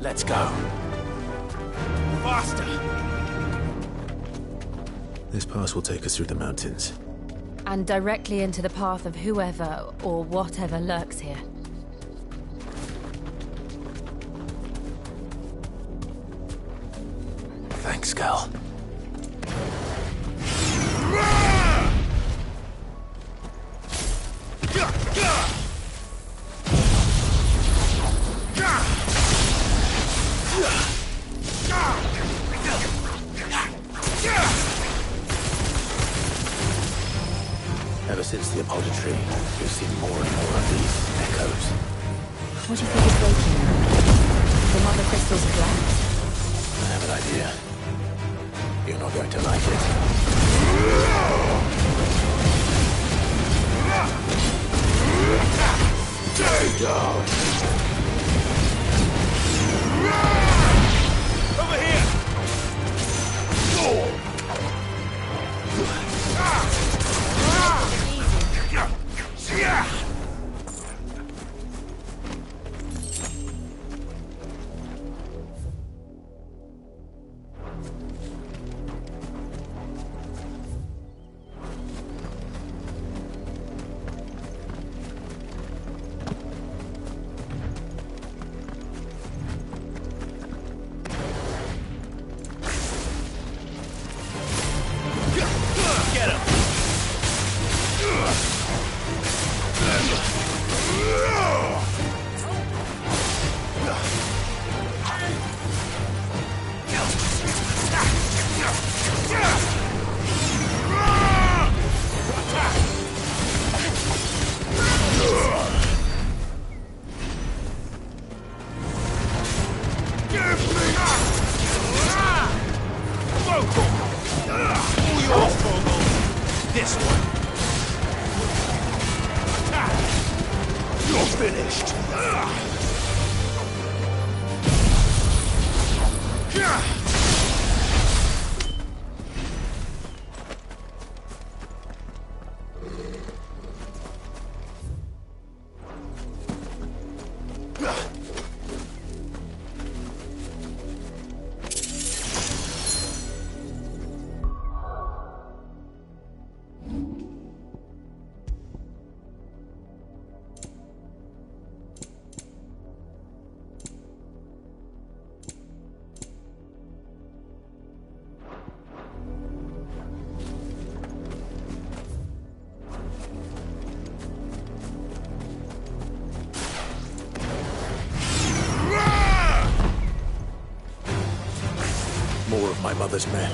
Let's go. Faster! This pass will take us through the mountains. And directly into the path of whoever or whatever lurks here. Thanks, girl. Ever since the apology, we've seen more and more of these echoes. What do you think is waking now? The mother crystals collapse? I have an idea. You're not going to like it. Stay down! Over here! This one. You're finished. More of my mother's men.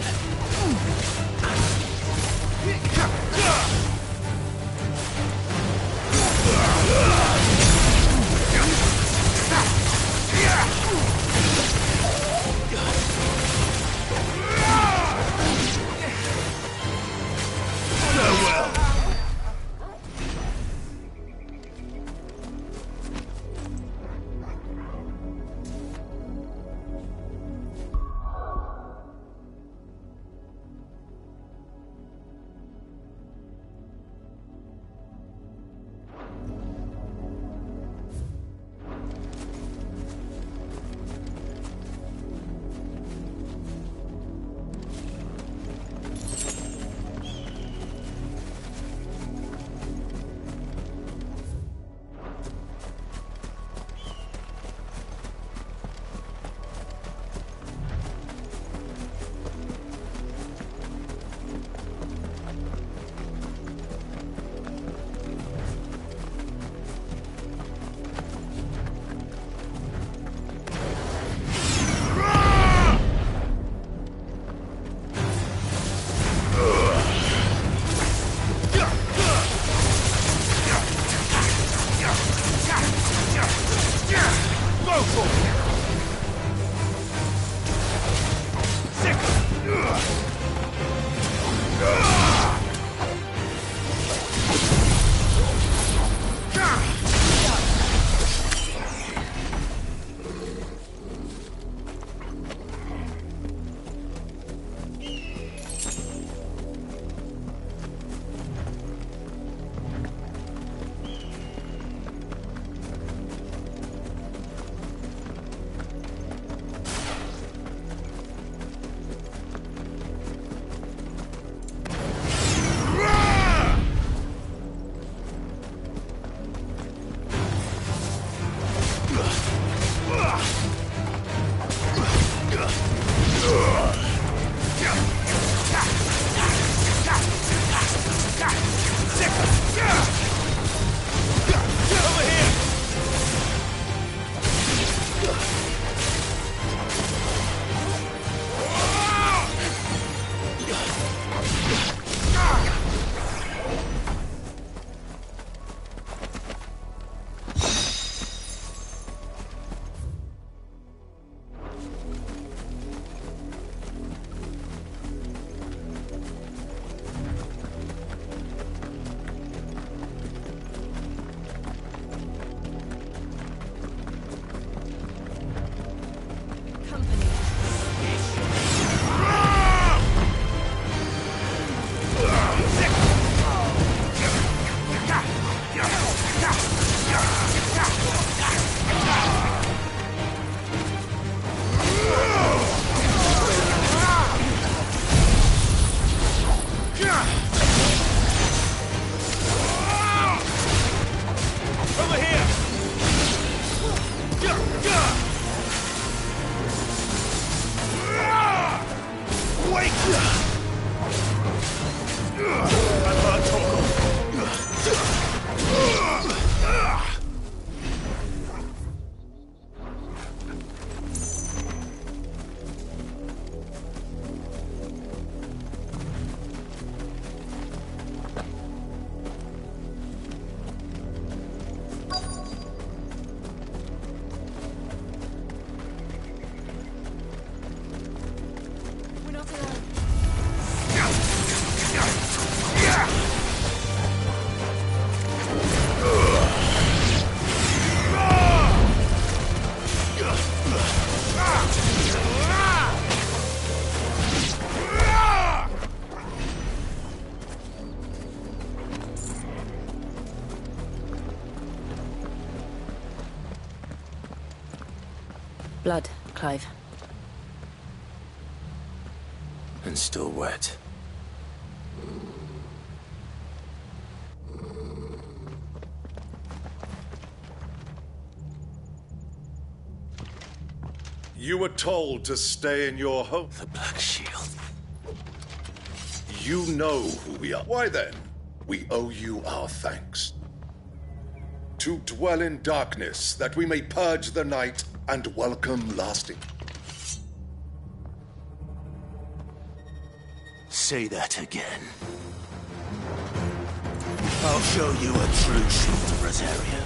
Blood, Clive. And still wet. You were told to stay in your home. The Black Shield. You know who we are. Why then, we owe you our thanks. To dwell in darkness, that we may purge the night and welcome lasting. Say that again. I'll show you a true shield of Rosaria.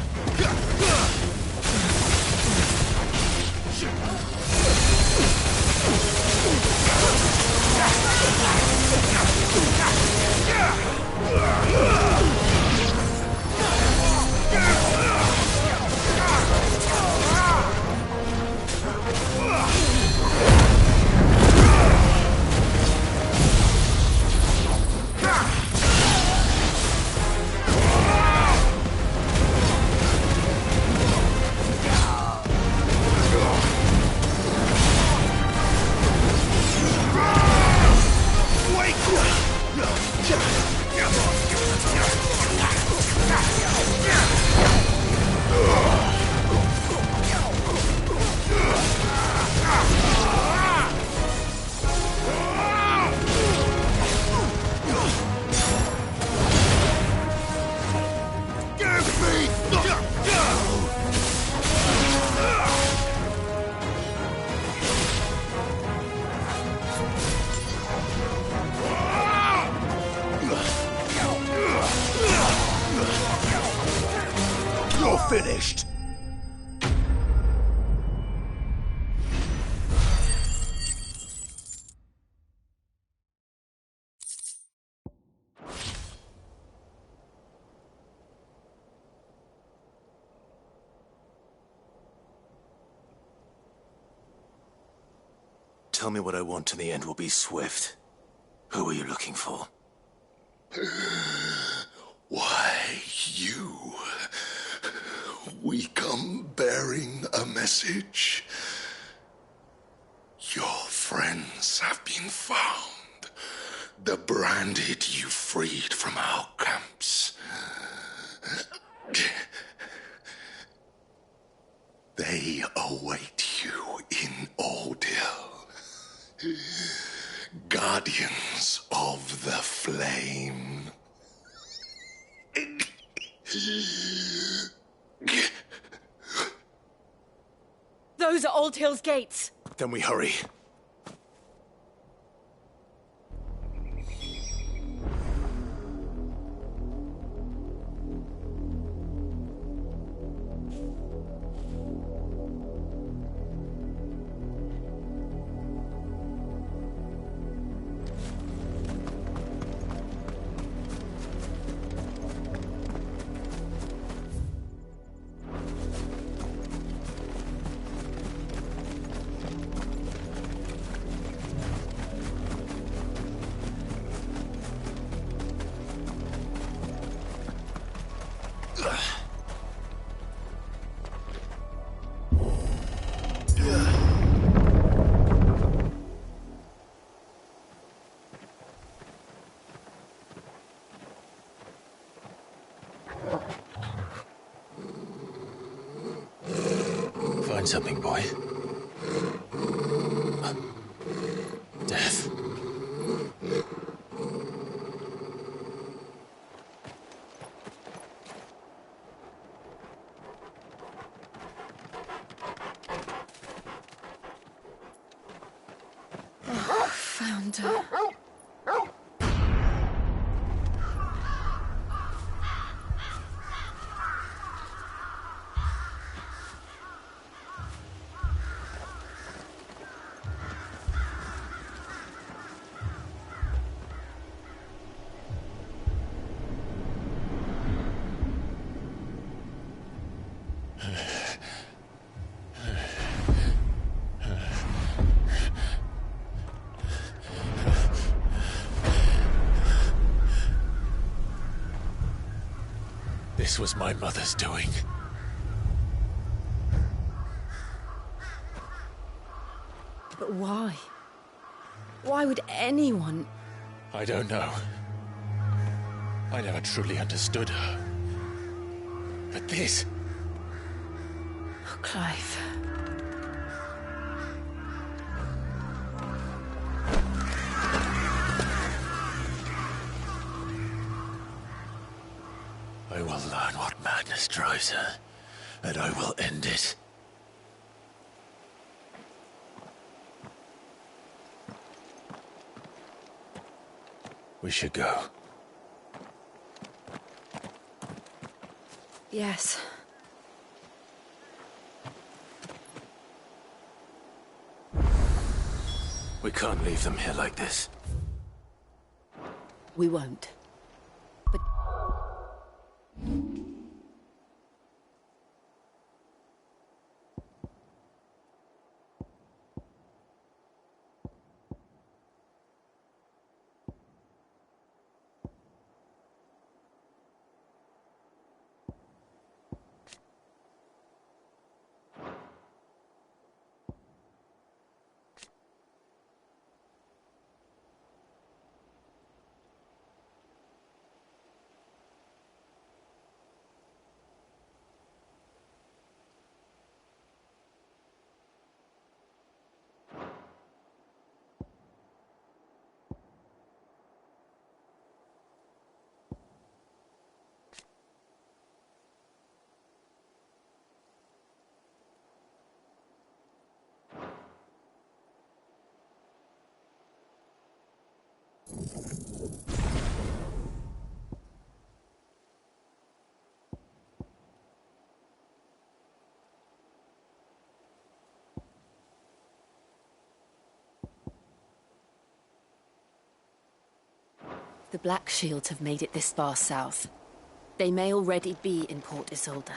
Finished. Tell me what I want and the end will be swift. Who are you looking for? Why, you... We come bearing a message. Your friends have been found. The branded you freed from our camps. They await you in Ordeal. Guardians of the Flame. Those are Old Hill's gates. Then we hurry. Find something, boy. Death. Found her. This was my mother's doing. But why? Why would anyone... I don't know. I never truly understood her. But this... Oh, Clive. I will learn what madness drives her, and I will end it. We should go. Yes. We can't leave them here like this. We won't. But... The Black Shields have made it this far south. They may already be in Port Isolde.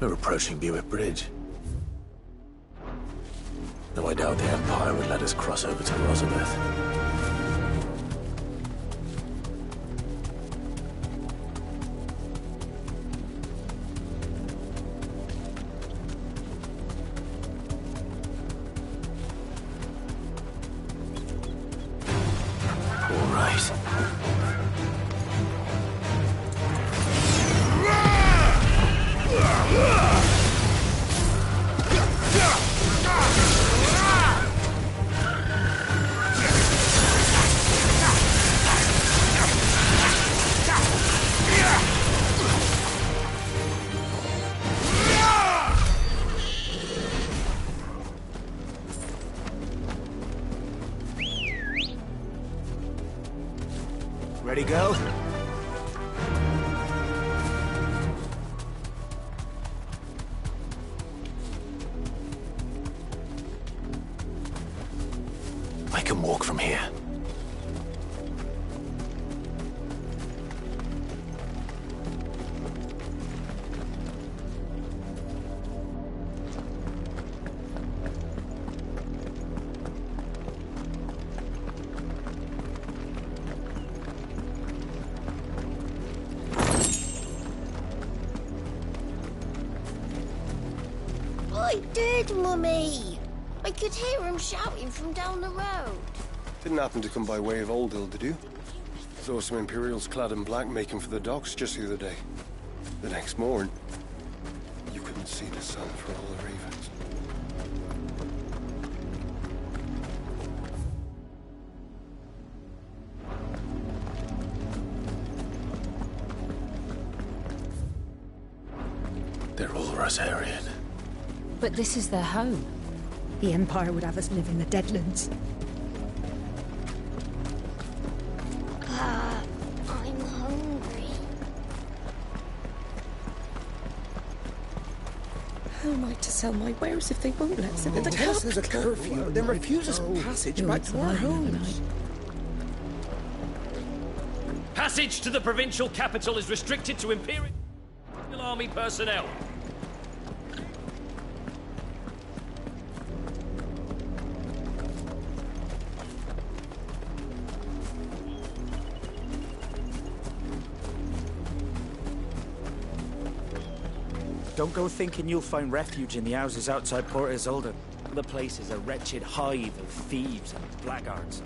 We're approaching Buick Bridge. Though I doubt the Empire would let us cross over to Rosabeth. All right. Ready, go? I can walk from here. I did, Mummy! I could hear him shouting from down the road. Didn't happen to come by way of Oldhill, did you? Saw some Imperials clad in black making for the docks just the other day. The next morn, you couldn't see the sun for all the ravens. They're all Rosarian. But this is their home. The Empire would have us live in the Deadlands. I'm hungry. How am I to sell my wares if they won't let us in the Tell us capital? there's a curfew, but then refuse us passage back to our homes. Passage to the provincial capital is restricted to Imperial Army personnel. Don't go thinking you'll find refuge in the houses outside Port Isolde. The place is a wretched hive of thieves and blackguards.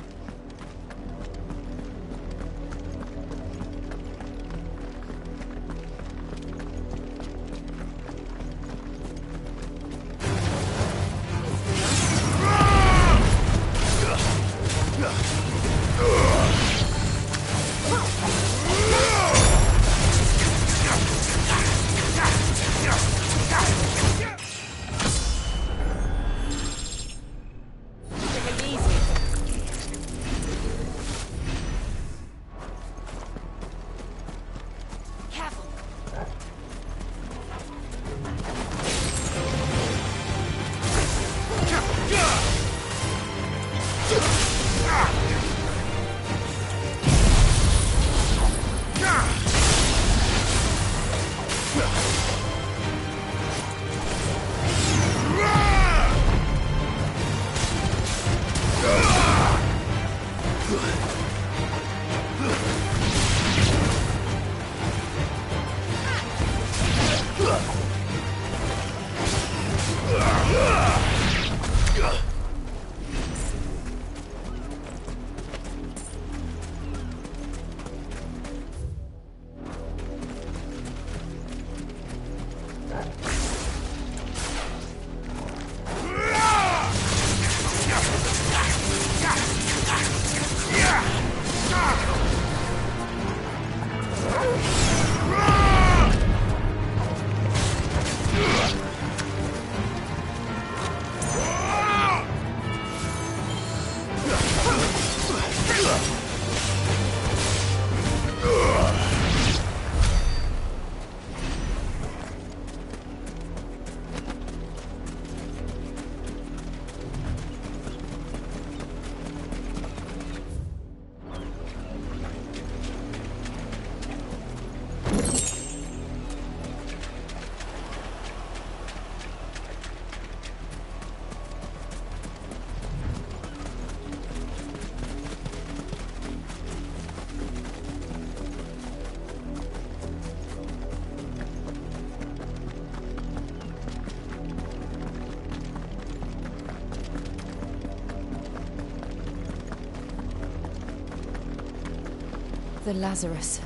The Lazarus.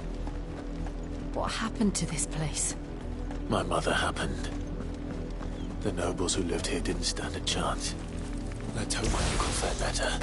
What happened to this place? My mother happened. The nobles who lived here didn't stand a chance. Let's hope my uncle fared better.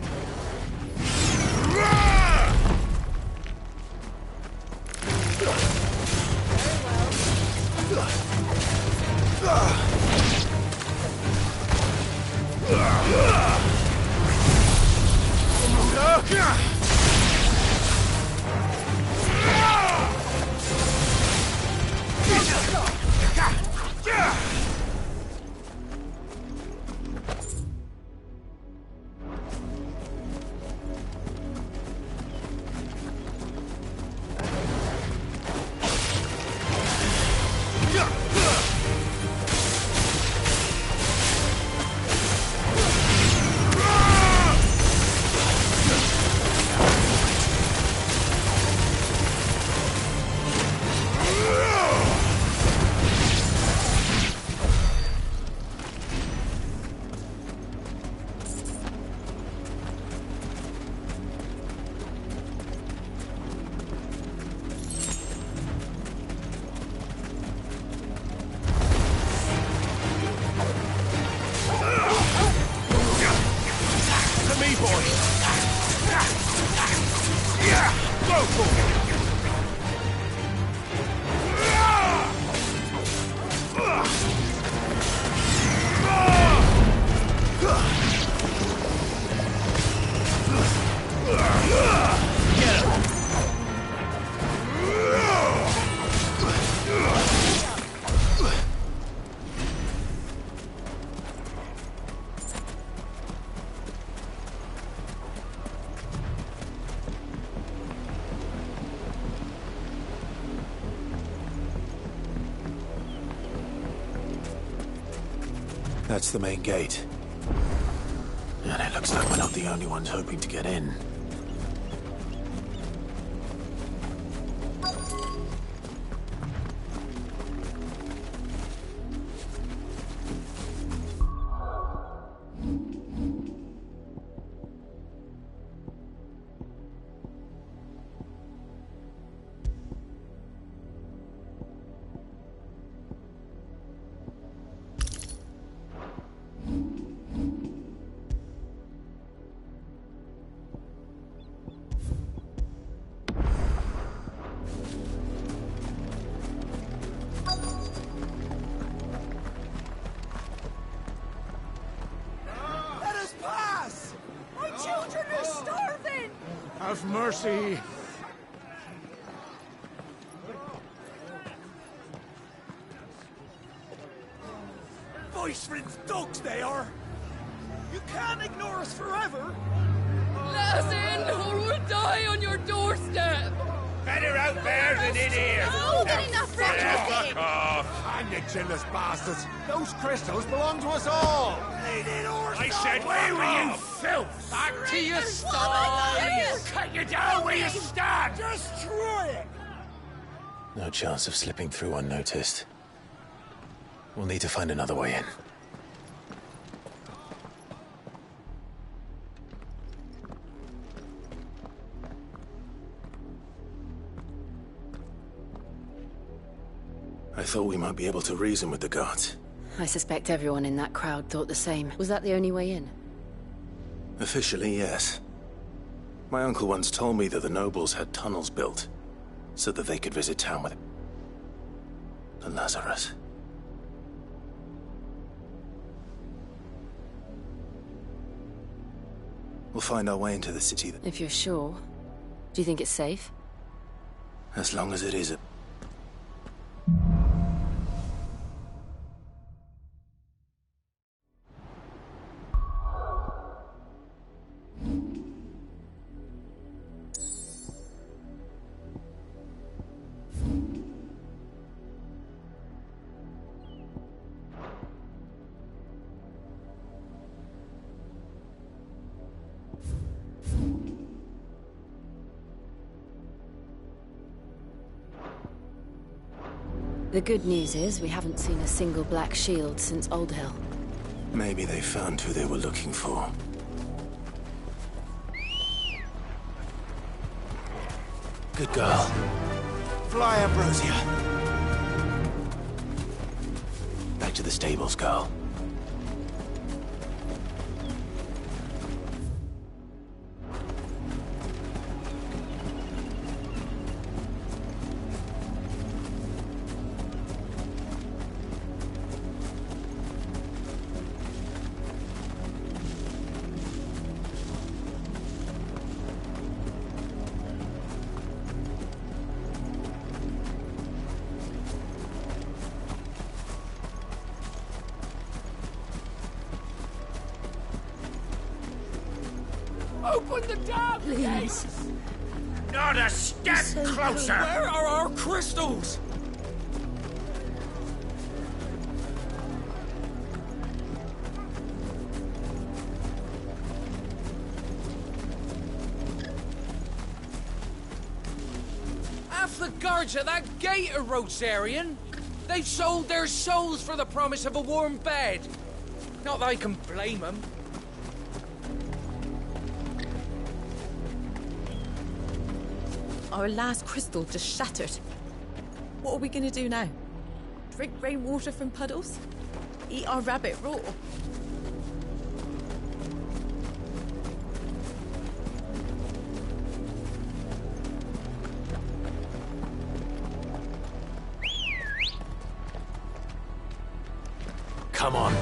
That's the main gate. And it looks like we're not the only ones hoping to get in. Have mercy! Voice-ridden dogs they are! You can't ignore us forever! Let us in, or we'll die on your doorstep! Better out there than in here! Oh, get enough Fuck off! Hang you chinless bastards! Those crystals belong to us all! I said, where were you, filth? Back to your stall! Cut you down where you stand! Destroy it! No chance of slipping through unnoticed. We'll need to find another way in. I thought we might be able to reason with the guards. I suspect everyone in that crowd thought the same. Was that the only way in? Officially, yes. My uncle once told me that the nobles had tunnels built, so that they could visit town with the Lazarus. We'll find our way into the city. If you're sure. Do you think it's safe? As long as it is a... The good news is we haven't seen a single black shield since Old Hill. Maybe they found who they were looking for. Good girl. Fly, Ambrosia. Back to the stables, girl. Open the damn Please. Not a step closer! Where are our crystals? Half the guards at that gate are Rosarian. They've sold their souls for the promise of a warm bed. Not that I can blame them. Our last crystal just shattered. What are we gonna do now? Drink rainwater from puddles? Eat our rabbit raw? Come on.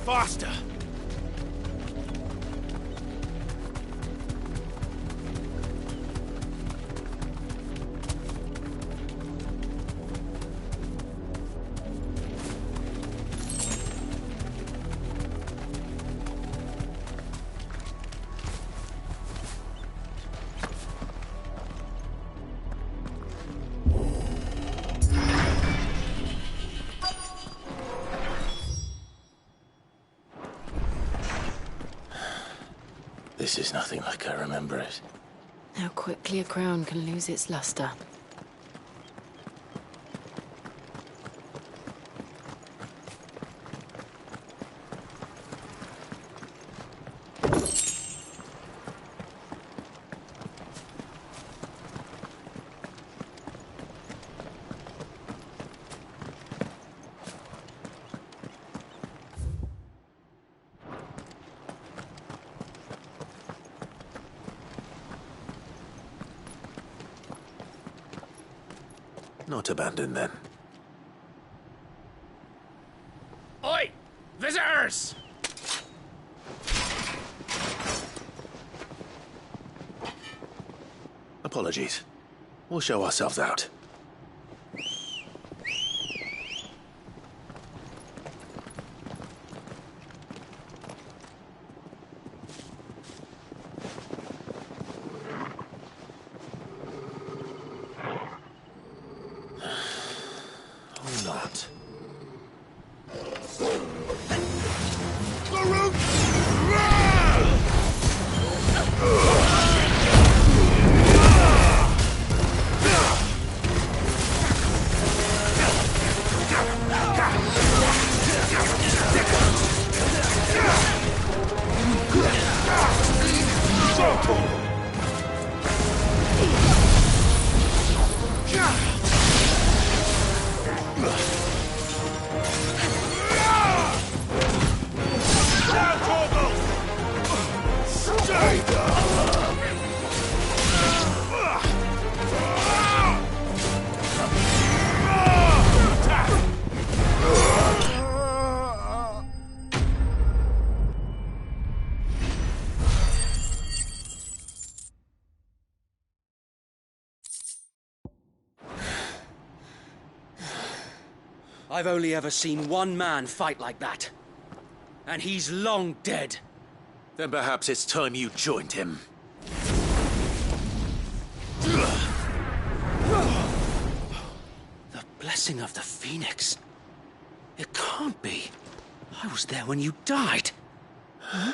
Faster! This is nothing like I remember it. How quickly a crown can lose its luster. Not abandoned, then. Oi! Visitors! Apologies. We'll show ourselves out. not. I've only ever seen one man fight like that. And he's long dead. Then perhaps it's time you joined him. The blessing of the Phoenix. It can't be. I was there when you died. Huh?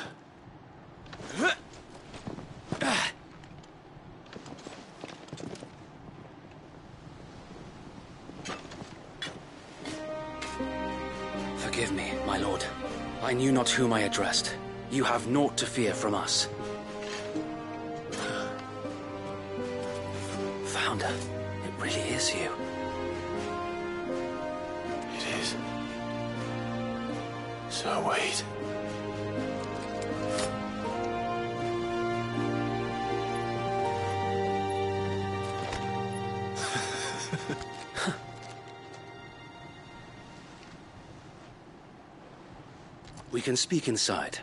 Forgive me, my lord. I knew not whom I addressed. You have naught to fear from us. Founder, it really is you. It is. So wait. We can speak inside.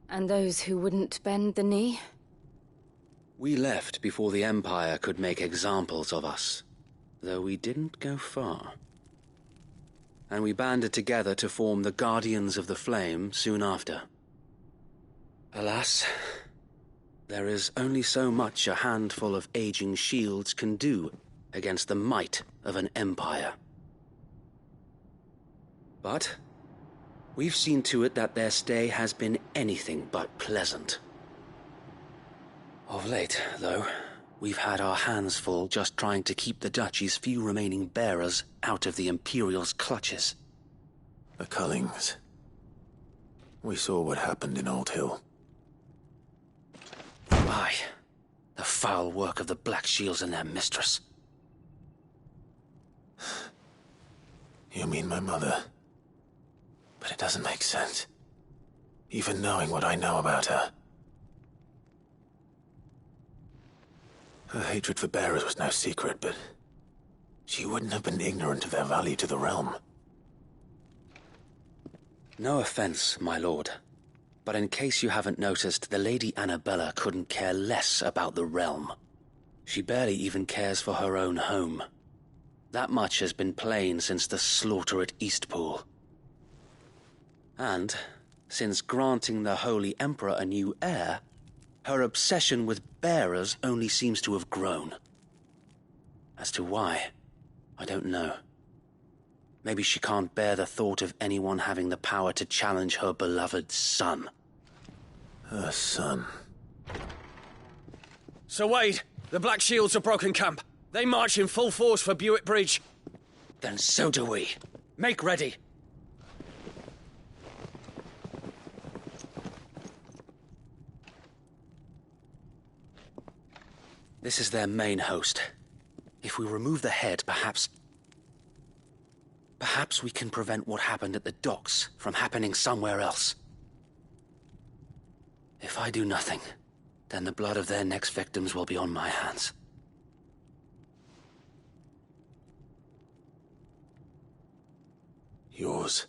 And those who wouldn't bend the knee? We left before the Empire could make examples of us, though we didn't go far. And we banded together to form the Guardians of the Flame soon after. Alas, there is only so much a handful of aging shields can do against the might of an empire. But we've seen to it that their stay has been anything but pleasant. Of late, though, we've had our hands full just trying to keep the Duchy's few remaining bearers out of the Imperial's clutches. The Cullings. We saw what happened in Old Hill. Aye. The foul work of the Black Shields and their mistress. You mean my mother? But it doesn't make sense. Even knowing what I know about her. Her hatred for bearers was no secret, but she wouldn't have been ignorant of their value to the realm. No offense, my lord, but in case you haven't noticed, the Lady Annabella couldn't care less about the realm. She barely even cares for her own home. That much has been plain since the slaughter at Eastpool. And, since granting the Holy Emperor a new heir, her obsession with bearers only seems to have grown. As to why, I don't know. Maybe she can't bear the thought of anyone having the power to challenge her beloved son. Her son. Sir Wade, the Black Shields have broken camp. They march in full force for Buick Bridge. Then so do we. Make ready. This is their main host. If we remove the head, perhaps we can prevent what happened at the docks from happening somewhere else. If I do nothing, then the blood of their next victims will be on my hands. Yours.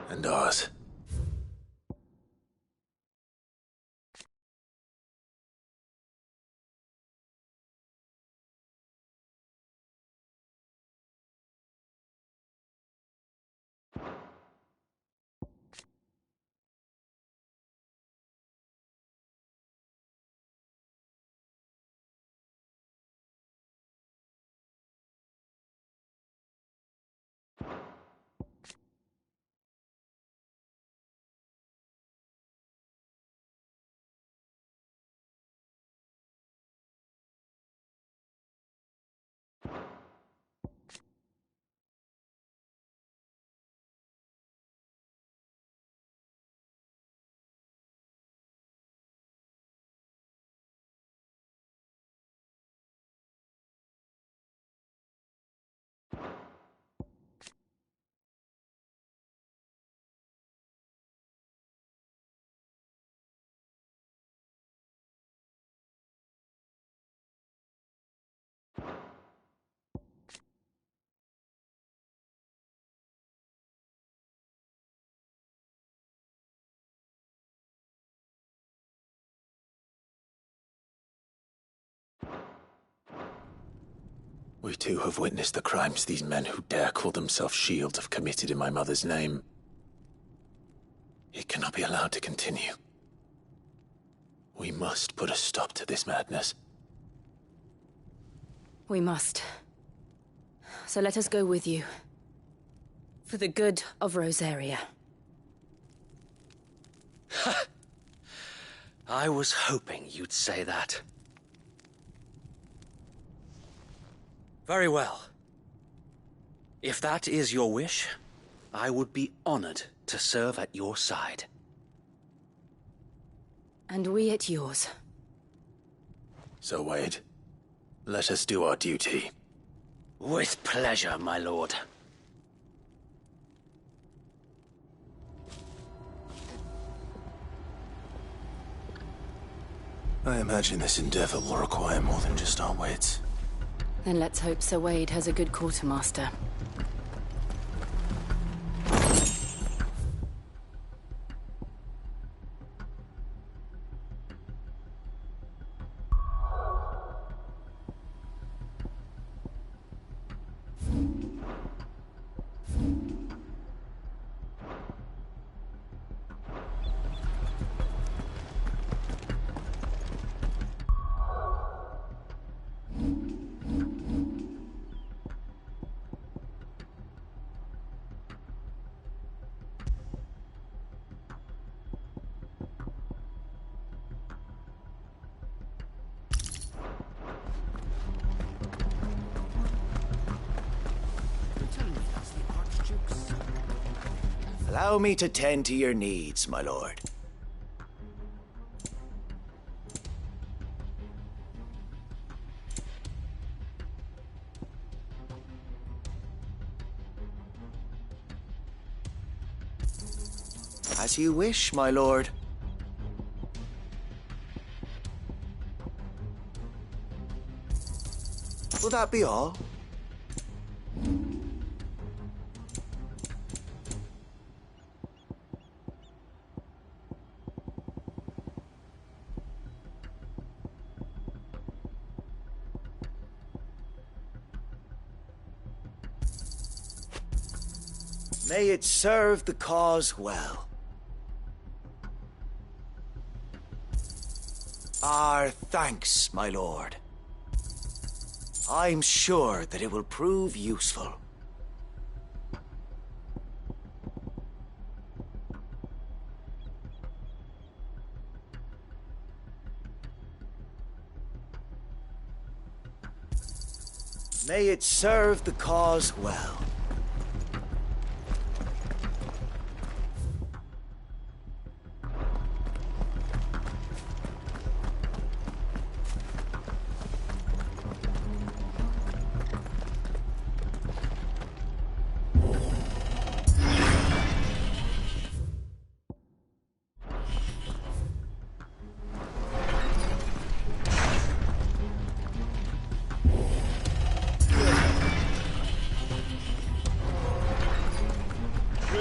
And ours. We too have witnessed the crimes these men who dare call themselves Shield have committed in my mother's name. It cannot be allowed to continue. We must put a stop to this madness. We must. So let us go with you. For the good of Rosaria. I was hoping you'd say that. Very well. If that is your wish, I would be honored to serve at your side. And we at yours. So, Wade, let us do our duty. With pleasure, my lord. I imagine this endeavor will require more than just our wits. Then let's hope Sir Wade has a good quartermaster. Allow me to tend to your needs, my lord. As you wish, my lord. Will that be all? May it serve the cause well. Our thanks, my lord. I'm sure that it will prove useful. May it serve the cause well.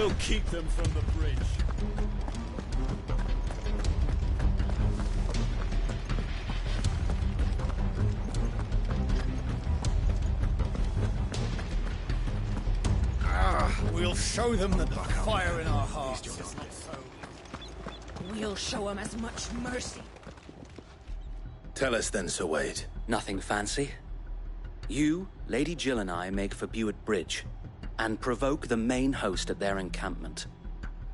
We'll keep them from the bridge. We'll show them that the fire in our hearts is not so. We'll show them as much mercy. Tell us then, Sir Wade. Nothing fancy. You, Lady Jill and I make for Buett Bridge, and provoke the main host at their encampment.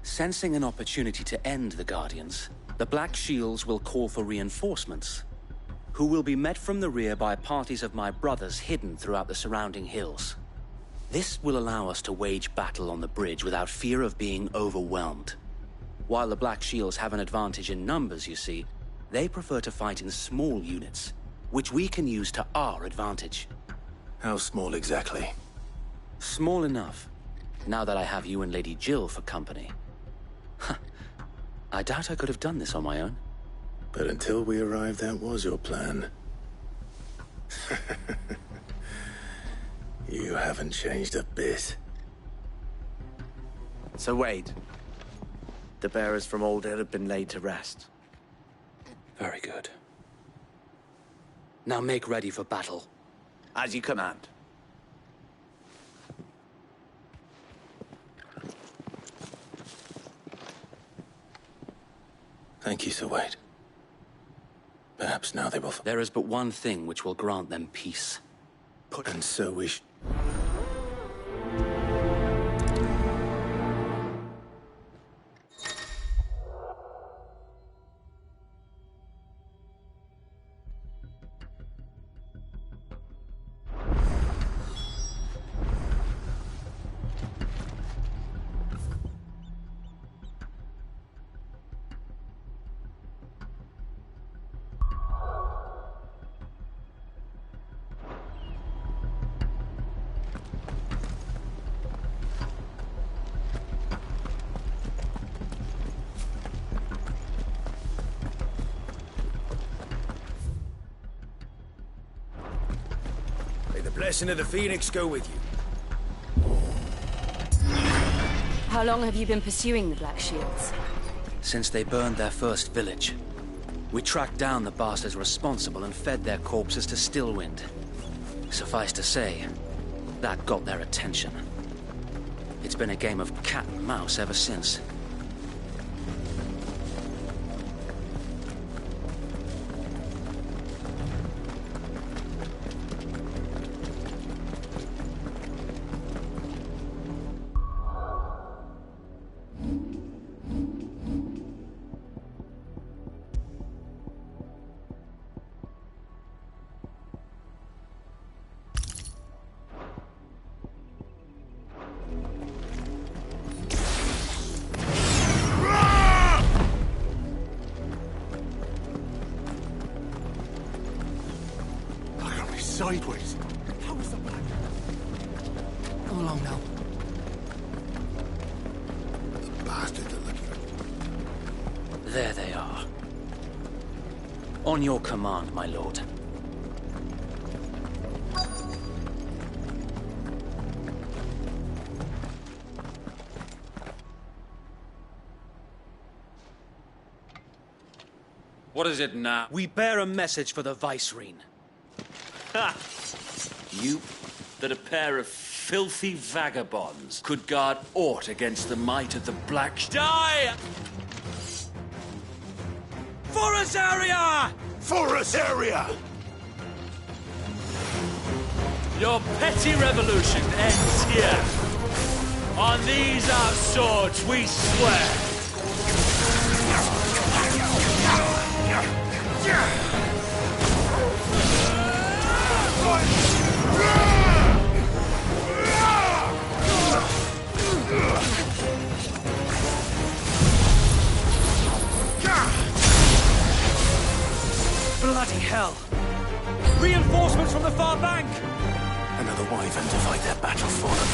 Sensing an opportunity to end the Guardians, the Black Shields will call for reinforcements, who will be met from the rear by parties of my brothers hidden throughout the surrounding hills. This will allow us to wage battle on the bridge without fear of being overwhelmed. While the Black Shields have an advantage in numbers, you see, they prefer to fight in small units, which we can use to our advantage. How small exactly? Small enough, now that I have you and Lady Jill for company. I doubt I could have done this on my own. But until we arrived, that was your plan. You haven't changed a bit. So Wade, the bearers from Old Hill have been laid to rest. Very good. Now make ready for battle. As you command. Thank you, Sir Wade. Perhaps now they will... There is but one thing which will grant them peace. And so we May the blessing of the Phoenix go with you. How long have you been pursuing the Black Shields? Since they burned their first village. We tracked down the bastards responsible and fed their corpses to Stillwind. Suffice to say, that got their attention. It's been a game of cat and mouse ever since. Sideways. How is the black? Come along now. The bastards are looking at you. There they are. On your command, my lord. What is it now? We bear a message for the Vicereine. Ha! You, that a pair of filthy vagabonds could guard aught against the might of the Black... Die! For Azaria! For Azaria! Your petty revolution ends here. On these our swords we swear. Bloody hell! Reinforcements from the far bank! Another wyvern to fight their battle for them.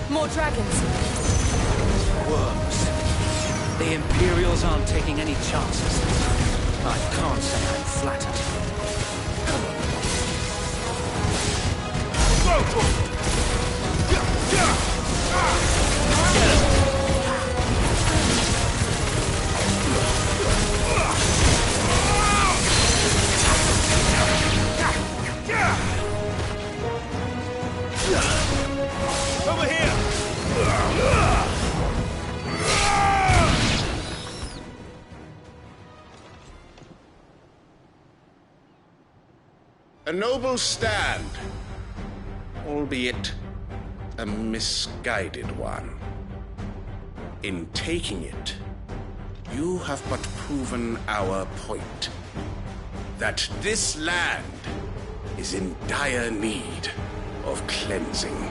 More dragons. Worms. The Imperials aren't taking any chances. I can't say I'm flattered. Over here! A noble stand, albeit a misguided one. In taking it, you have but proven our point. That this land is in dire need of cleansing.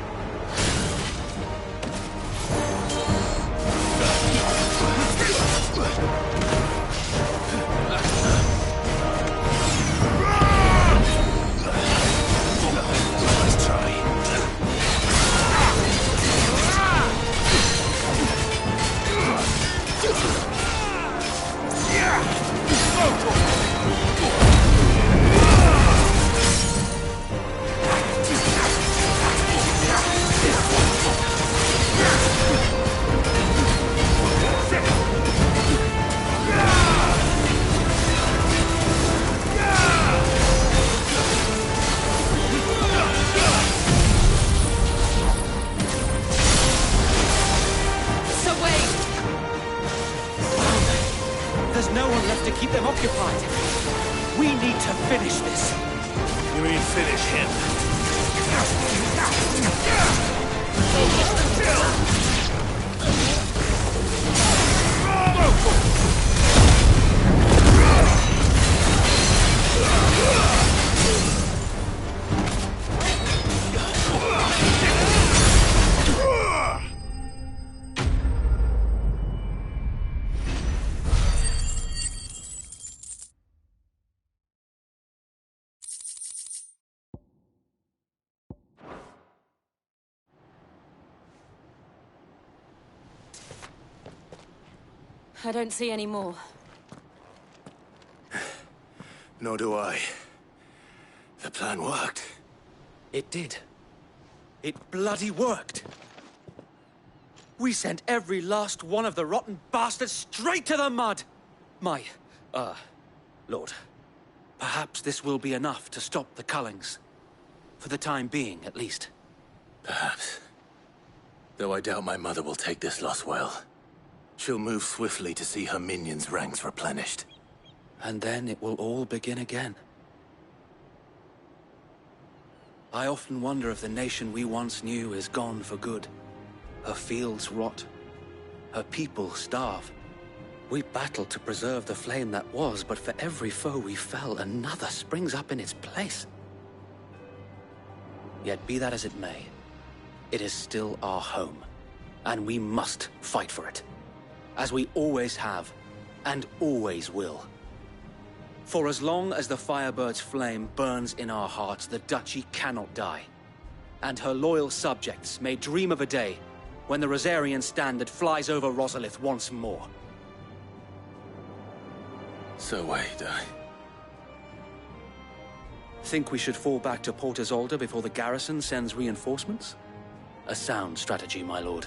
There's no one left to keep them occupied. We need to finish this. You mean finish him? I don't see any more. Nor do I. The plan worked. It did. It bloody worked. We sent every last one of the rotten bastards straight to the mud! Lord. Perhaps this will be enough to stop the Cullings. For the time being, at least. Perhaps. Though I doubt my mother will take this loss well. She'll move swiftly to see her minions' ranks replenished. And then it will all begin again. I often wonder if the nation we once knew is gone for good. Her fields rot. Her people starve. We battled to preserve the flame that was, but for every foe we fell, another springs up in its place. Yet be that as it may, it is still our home, and we must fight for it. As we always have, and always will. For as long as the Firebird's flame burns in our hearts, the Duchy cannot die. And her loyal subjects may dream of a day when the Rosarian standard flies over Rosalith once more. So wait, Think we should fall back to Port Isolde before the garrison sends reinforcements? A sound strategy, my lord.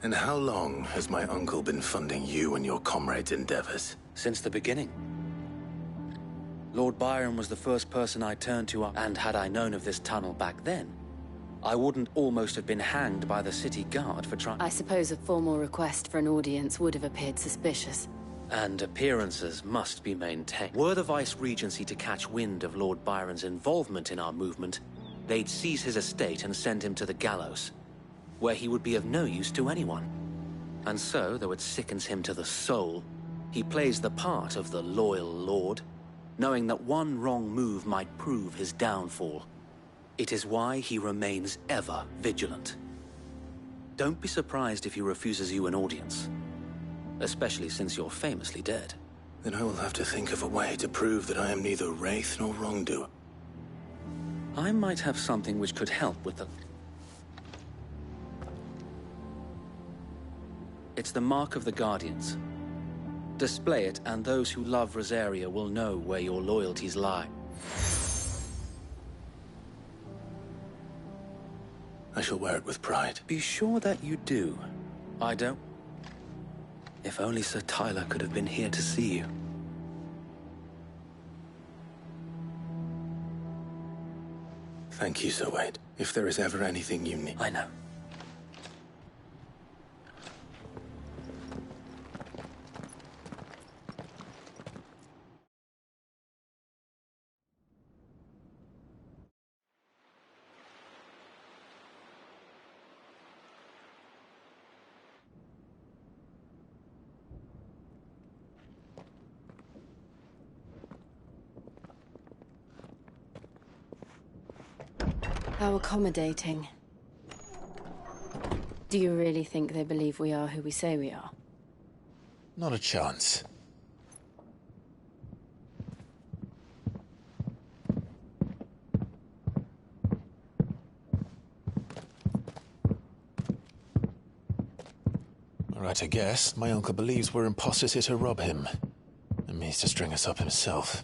And how long has my uncle been funding you and your comrades' endeavors? Since the beginning. Lord Byron was the first person I turned to, and had I known of this tunnel back then, I wouldn't almost have been hanged by the city guard for trying. I suppose a formal request for an audience would have appeared suspicious. And appearances must be maintained. Were the Vice-Regency to catch wind of Lord Byron's involvement in our movement, they'd seize his estate and send him to the gallows, where he would be of no use to anyone. And so, though it sickens him to the soul, he plays the part of the loyal lord, knowing that one wrong move might prove his downfall. It is why he remains ever vigilant. Don't be surprised if he refuses you an audience, especially since you're famously dead. Then I will have to think of a way to prove that I am neither wraith nor wrongdoer. I might have something which could help with the... It's the Mark of the Guardians. Display it, and those who love Rosaria will know where your loyalties lie. I shall wear it with pride. Be sure that you do. I don't. If only Sir Tyler could have been here to see you. Thank you, Sir Wade. If there is ever anything you need... I know. How accommodating. Do you really think they believe we are who we say we are? Not a chance. Right, I guess. My uncle believes we're imposters here to rob him, and means to string us up himself.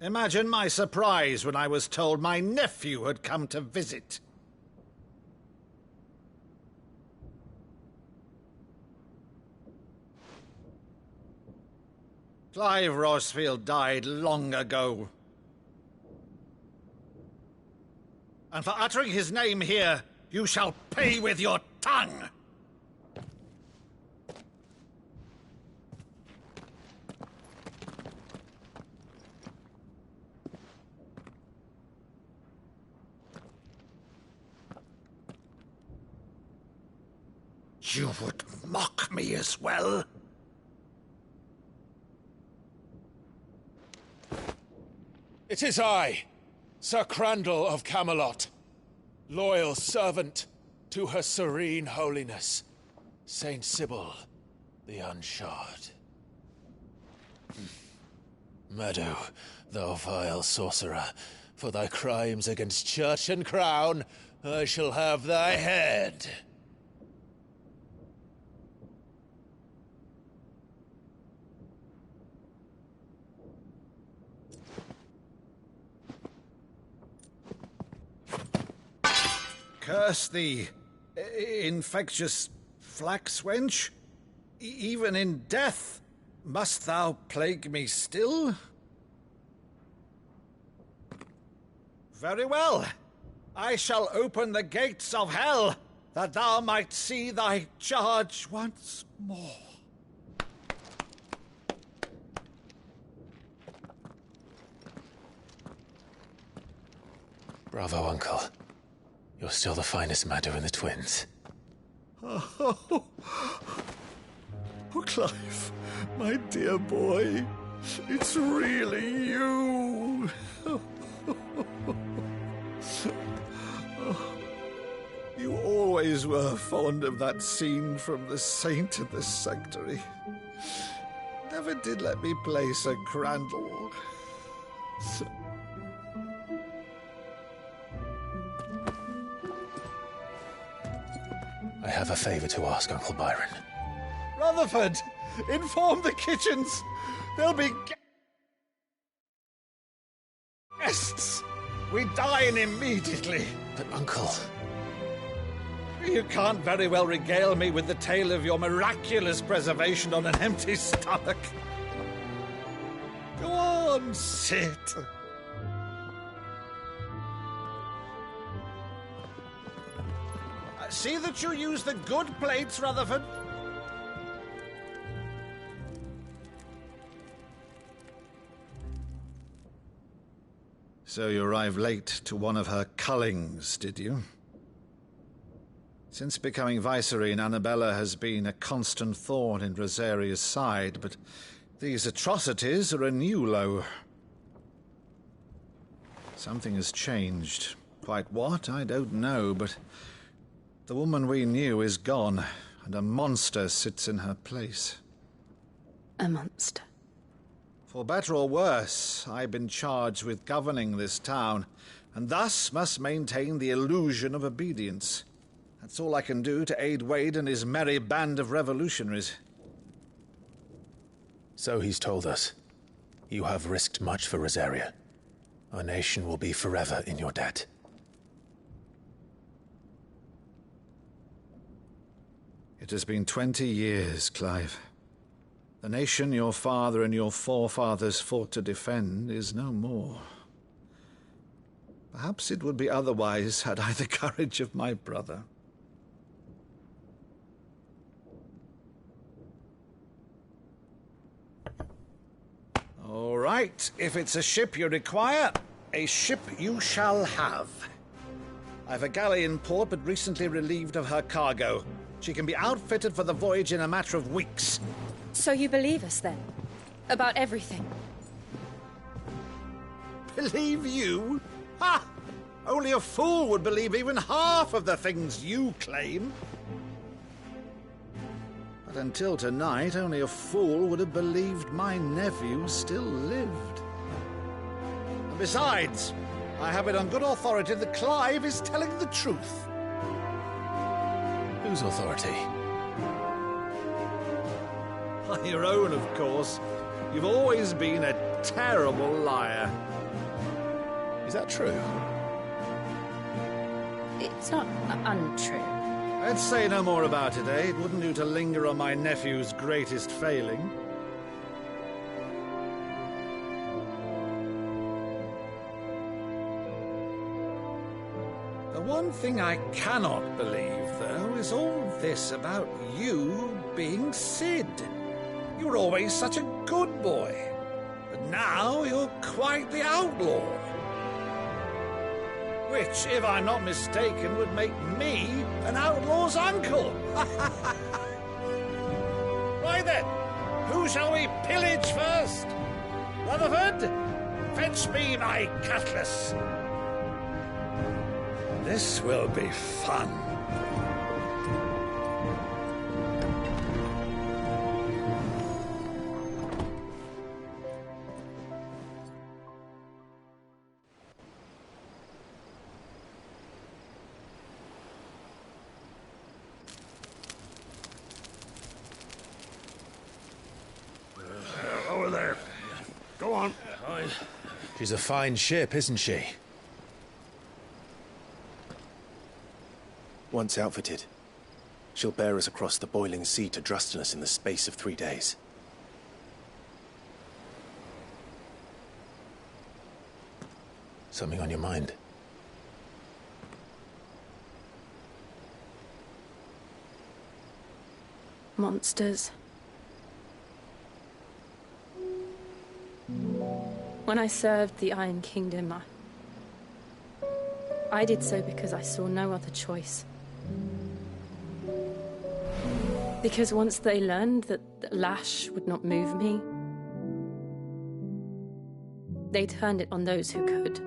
Imagine my surprise when I was told my nephew had come to visit. Clive Rosfield died long ago. And for uttering his name here, you shall pay with your tongue! You would mock me as well? It is I, Sir Crandall of Camelot, loyal servant to Her Serene Holiness, Saint Sybil the Unshod. Meadow, thou vile sorcerer, for thy crimes against church and crown, I shall have thy head. Curse thee, infectious flax wench. Even in death, must thou plague me still? Very well. I shall open the gates of hell, that thou might see thy charge once more. Bravo, Uncle. You're still the finest Maddo in the twins. Oh, Clive, my dear boy, it's really you. You always were fond of that scene from The Saint in the Sanctuary. Never did let me play Sir Crandall. I have a favor to ask, Uncle Byron. Rutherford, inform the kitchens. There'll be guests. We dine immediately. But, Uncle... You can't very well regale me with the tale of your miraculous preservation on an empty stomach. Go on, sit. See that you use the good plates, Rutherford. So you arrived late to one of her cullings, did you? Since becoming Vicereine, Annabella has been a constant thorn in Rosaria's side, but these atrocities are a new low. Something has changed. Quite what, I don't know, but the woman we knew is gone, and a monster sits in her place. A monster? For better or worse, I've been charged with governing this town, and thus must maintain the illusion of obedience. That's all I can do to aid Wade and his merry band of revolutionaries. So he's told us. You have risked much for Rosaria. Our nation will be forever in your debt. It has been 20 years, Clive. The nation your father and your forefathers fought to defend is no more. Perhaps it would be otherwise had I the courage of my brother. All right, if it's a ship you require, a ship you shall have. I've a galley in port, but recently relieved of her cargo. She can be outfitted for the voyage in a matter of weeks. So you believe us, then? About everything? Believe you? Ha! Only a fool would believe even half of the things you claim. But until tonight, only a fool would have believed my nephew still lived. And besides, I have it on good authority that Clive is telling the truth. Whose authority? Your own, of course. You've always been a terrible liar. Is that true? It's not untrue. Let's say no more about it, eh? It wouldn't do to linger on my nephew's greatest failing. The one thing I cannot believe, though, is all this about you being Sid. You were always such a good boy, but now you're quite the outlaw. Which, if I'm not mistaken, would make me an outlaw's uncle. Right then, who shall we pillage first? Rutherford, fetch me my cutlass. This will be fun. Over there. Go on. She's a fine ship, isn't she? Once outfitted, she'll bear us across the boiling sea to Drustinus in the space of 3 days. Something on your mind? Monsters. When I served the Iron Kingdom, I did so because I saw no other choice. Because once they learned that the lash would not move me, they turned it on those who could.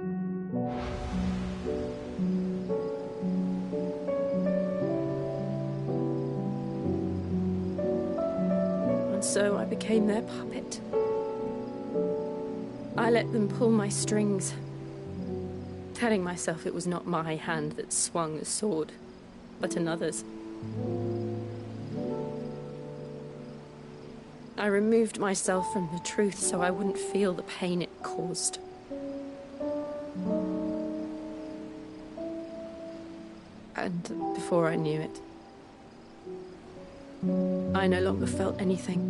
And so I became their puppet. I let them pull my strings, telling myself it was not my hand that swung a sword, but another's. I removed myself from the truth so I wouldn't feel the pain it caused. And before I knew it, I no longer felt anything.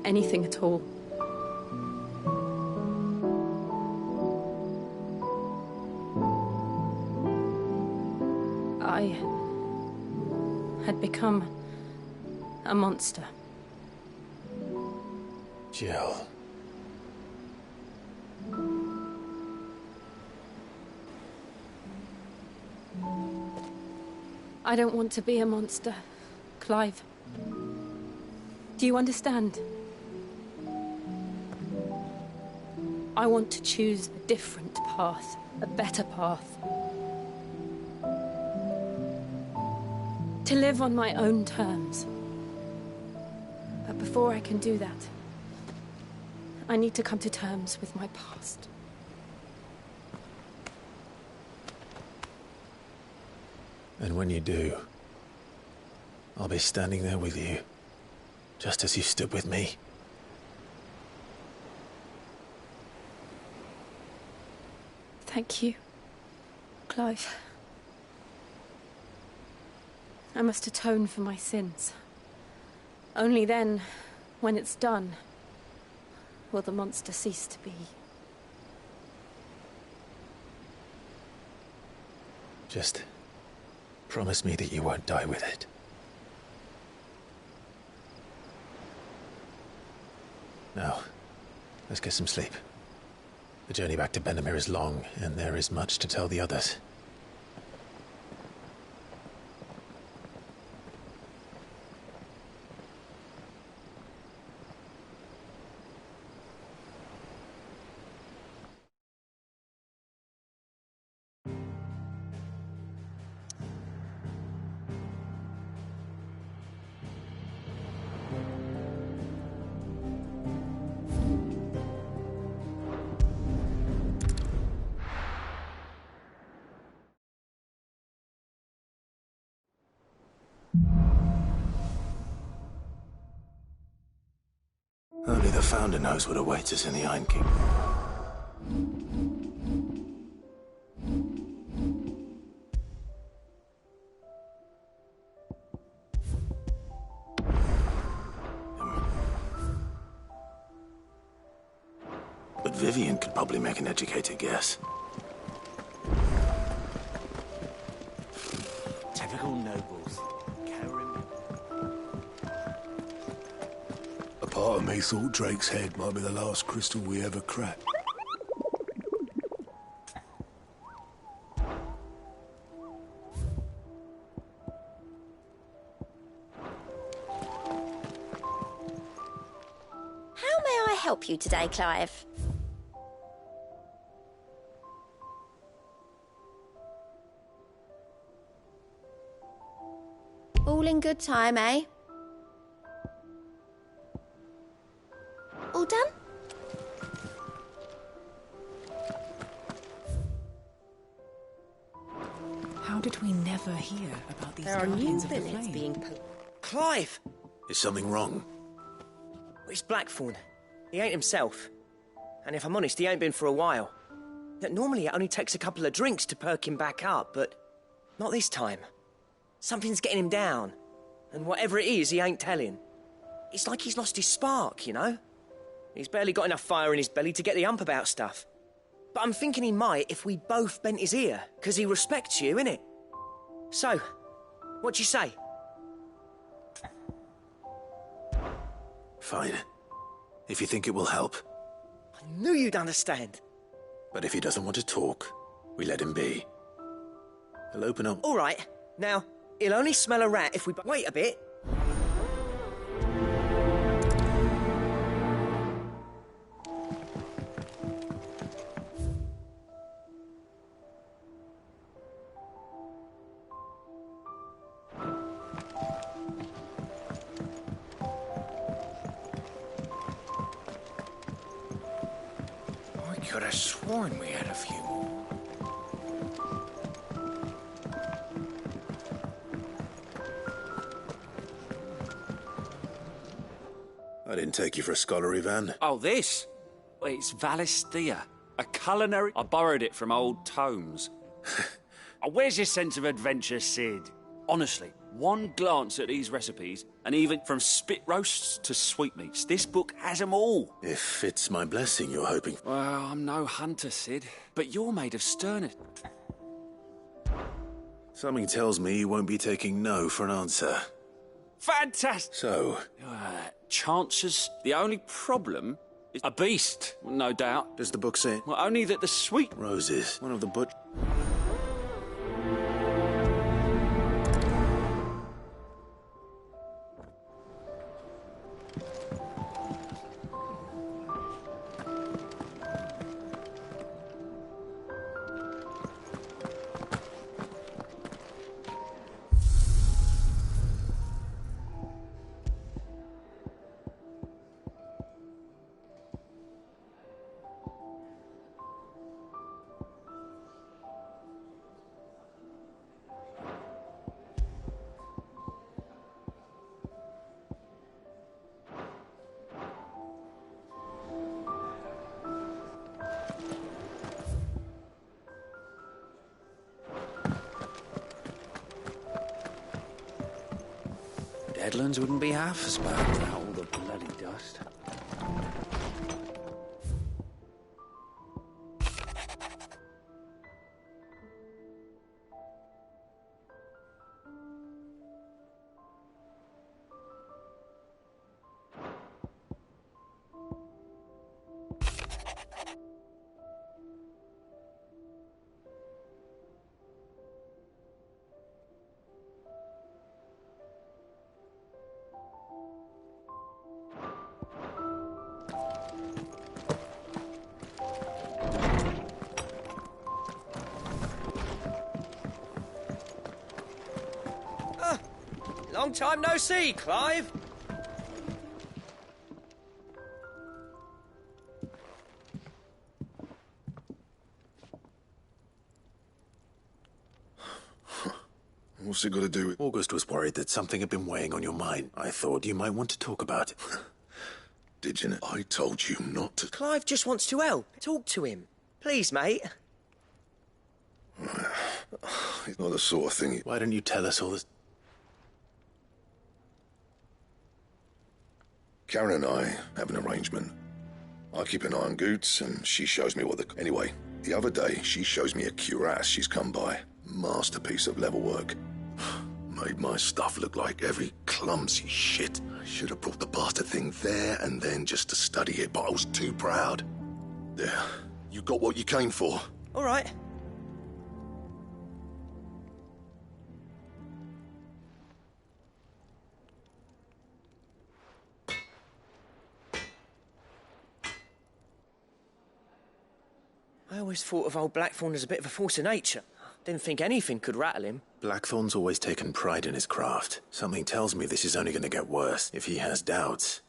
Anything at all. had become a monster. Jill. I don't want to be a monster, Clive. Do you understand? I want to choose a different path, a better path. To live on my own terms. But before I can do that, I need to come to terms with my past. And when you do, I'll be standing there with you, just as you stood with me. Thank you, Clive. I must atone for my sins. Only then, when it's done, will the monster cease to be. Just promise me that you won't die with it. Now, let's get some sleep. The journey back to Benamir is long, and there is much to tell the others. Only the Founder knows what awaits us in the Iron King. But Vivian could probably make an educated guess. Typical nobles. A part of me thought Drake's head might be the last crystal we ever cracked. How may I help you today, Clive? All in good time, eh? All done? How did we never hear about these There are new Guardians of the villains Flame? being Clive! Is something wrong? It's Blackthorn. He ain't himself. And if I'm honest, he ain't been for a while. Normally it only takes a couple of drinks to perk him back up, but not this time. Something's getting him down. And whatever it is, he ain't telling. It's like he's lost his spark, you know? He's barely got enough fire in his belly to get the ump about stuff. But I'm thinking he might if we both bent his ear, because he respects you, innit? So, what do you say? Fine. If you think it will help. I knew you'd understand. But if he doesn't want to talk, we let him be. He'll open up. All right. Now, he'll only smell a rat if we... Wait a bit. I could have sworn we had a few more. I didn't take you for a scholar, Ivan. Oh, this? It's Valisthea, a culinary... I borrowed it from old tomes. Oh, where's your sense of adventure, Sid? Honestly, one glance at these recipes, and even from spit roasts to sweetmeats, this book has them all. If it's my blessing you're hoping... Well, I'm no hunter, Sid, but you're made of sternness. Something tells me you won't be taking no for an answer. Fantastic! So? Chances. The only problem is a beast, no doubt. Does the book say? Well, only that the sweet... Roses. One of the Deadlands wouldn't be half as bad without all the bloody dust. Long time no see, Clive. What's it got to do with... August was worried that something had been weighing on your mind. I thought you might want to talk about it. Did you? I told you not to... Clive just wants to help. Talk to him. Please, mate. It's not the sort of thing... Why didn't you tell us all this? Karen and I have an arrangement. I keep an eye on Goots, and she shows me what the... Anyway, the other day, she shows me a cuirass she's come by. Masterpiece of level work. Made my stuff look like every clumsy shit. I should have brought the bastard thing there and then just to study it, but I was too proud. There. You got what you came for. All right. I always thought of old Blackthorn as a bit of a force of nature. Didn't think anything could rattle him. Blackthorn's always taken pride in his craft. Something tells me this is only going to get worse. If he has doubts,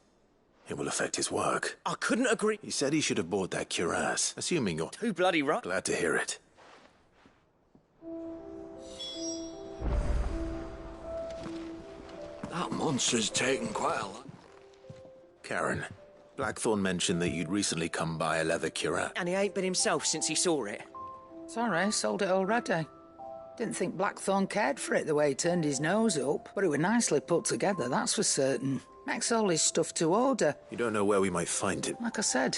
it will affect his work. I couldn't agree. He said he should have bought that cuirass, assuming you're... Too bloody right. Glad to hear it. That monster's taken quite a lot. Karen, Blackthorn mentioned that you'd recently come by a leather cuirass. And he ain't been himself since he saw it. Sorry, sold it already. Didn't think Blackthorn cared for it the way he turned his nose up, but it were nicely put together, that's for certain. Makes all his stuff to order. You don't know where we might find it. Like I said,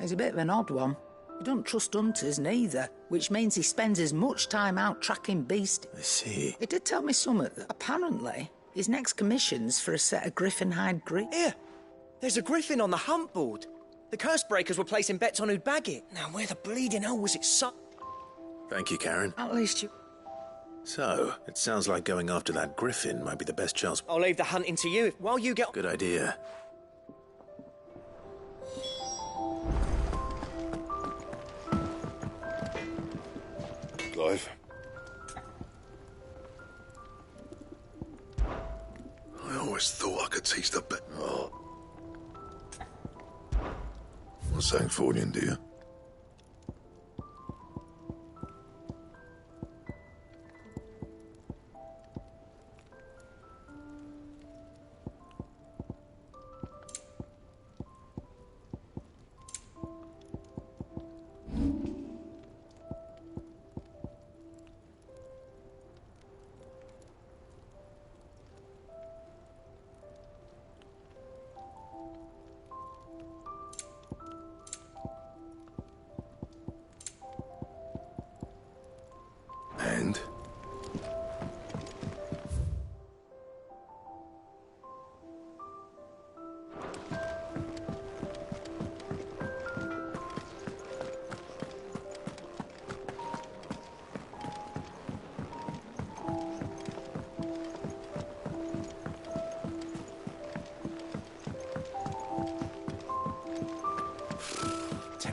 he's a bit of an odd one. He don't trust hunters neither, which means he spends as much time out tracking beasts. I see. He did tell me something that apparently his next commission's for a set of griffin hide grips. Here, there's a griffin on the hunt board. The curse breakers were placing bets on who'd bag it. Now, where the bleeding hell was it Thank you, Karen. At least you... So, it sounds like going after that griffin might be the best chance. I'll leave the hunting to you while you get... Good idea. Clive. I always thought I could teach the bit. Oh. What's that for you, dear?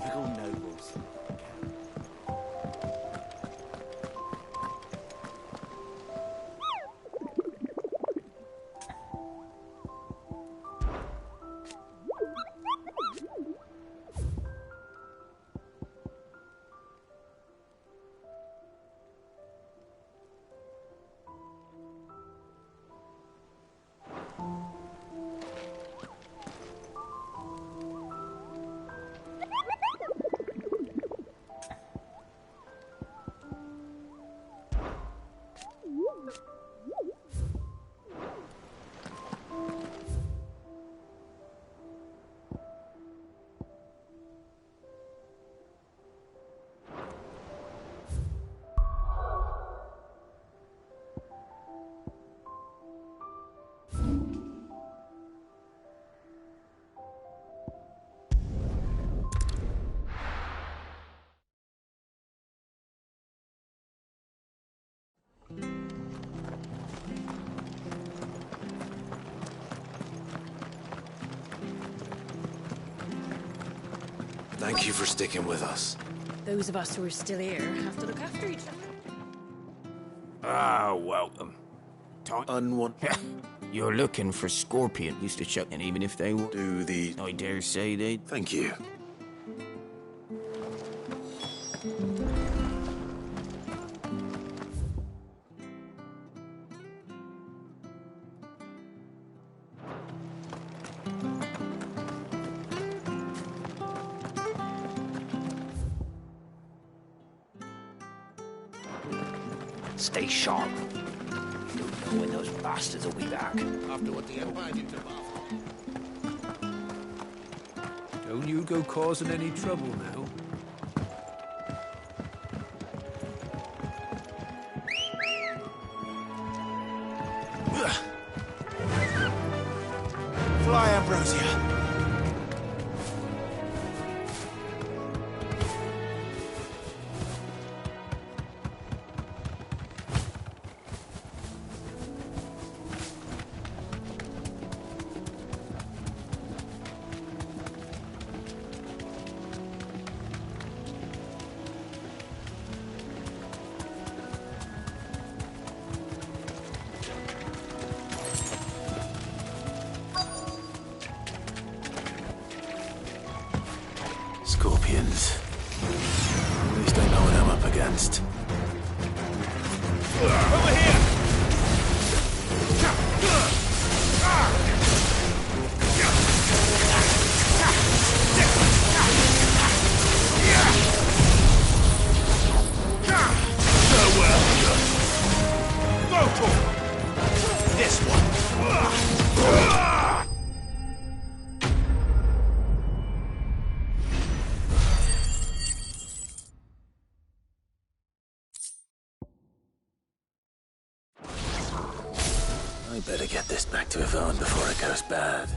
Typical nobles. Thank you for sticking with us. Those of us who are still here have to look after each other. Ah, welcome. Unwanted. You're looking for Scorpion. Used to chuck, and even if they would do the... I dare say they... Thank you. Stay sharp. You don't know when those bastards will be back. After what the Empire did to Bath. Don't you go causing any trouble now. Fly, Ambrosia. Scorpions. At least I know what I'm up against. Over here! This one. I better get this back to Yvonne before it goes bad.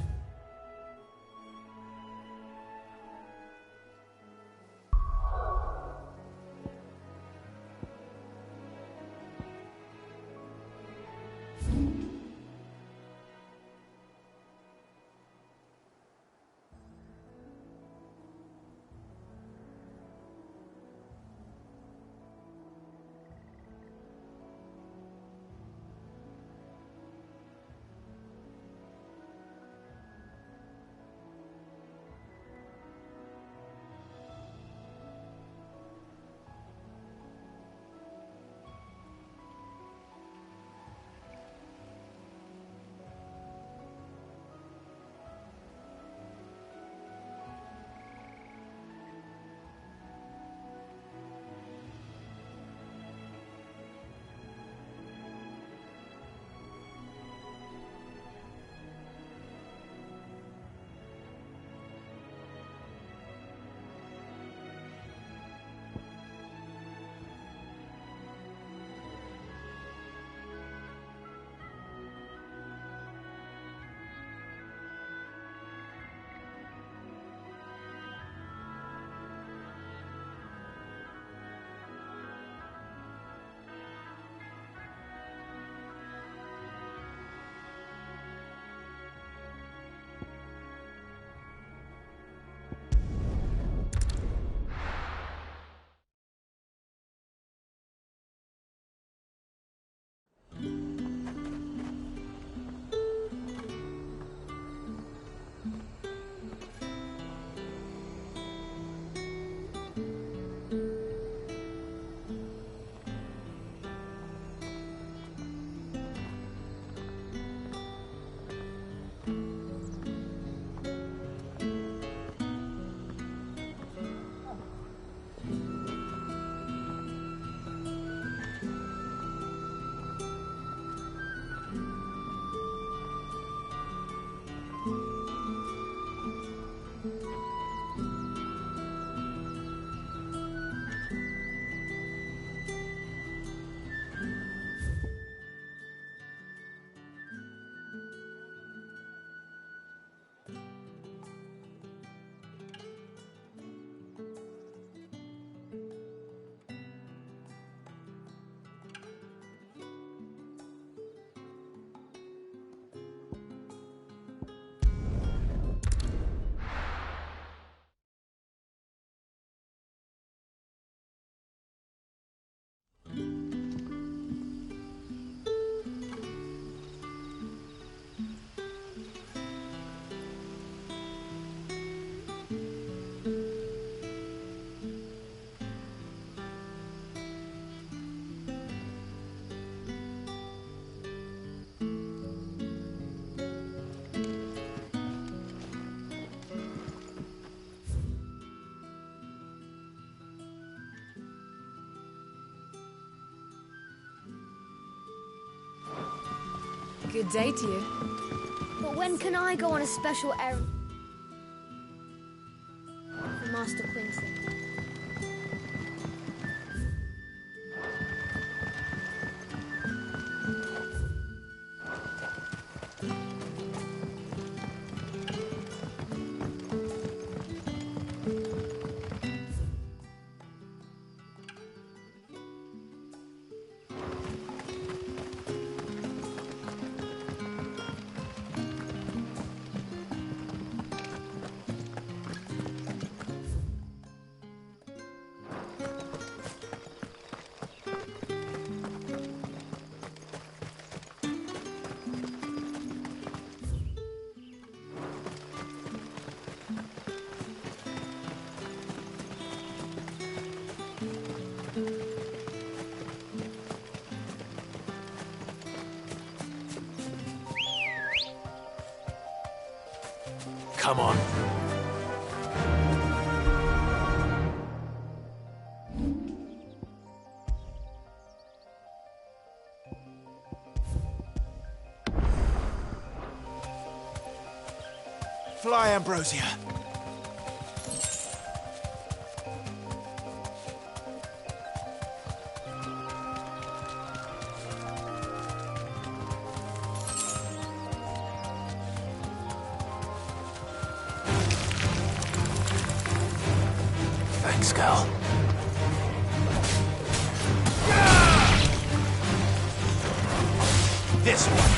Good day to you. But when can I go on a special errand for Master Quincy? Come on. Fly, Ambrosia. Thanks, Gal. This one.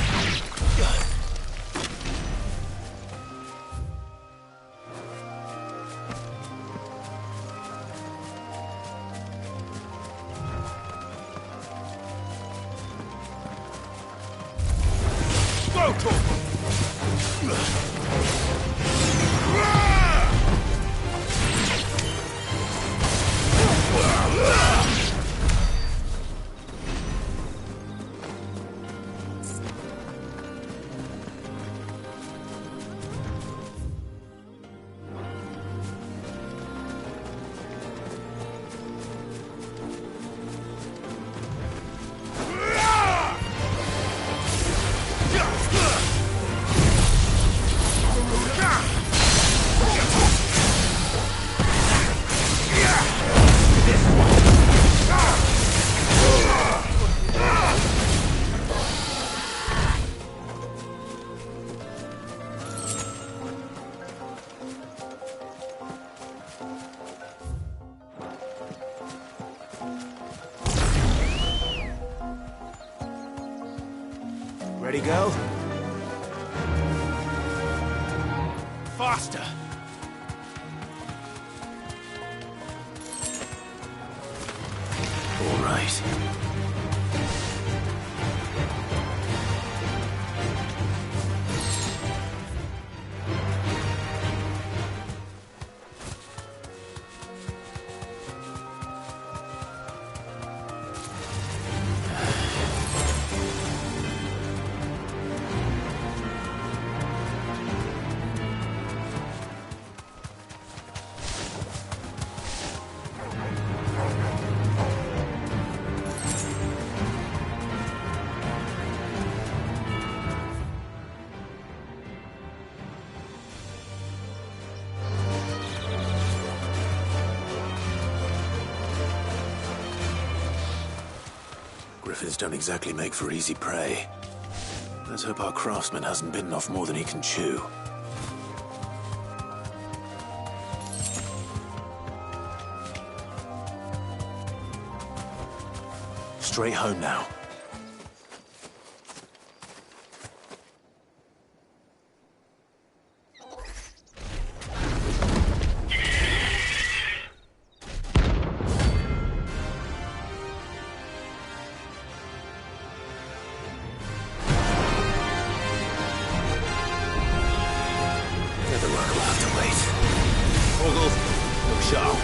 Ready, go? Faster! All right. Griffins don't exactly make for easy prey. Let's hope our craftsman hasn't bitten off more than he can chew. Straight home now. Moogle, look sharp.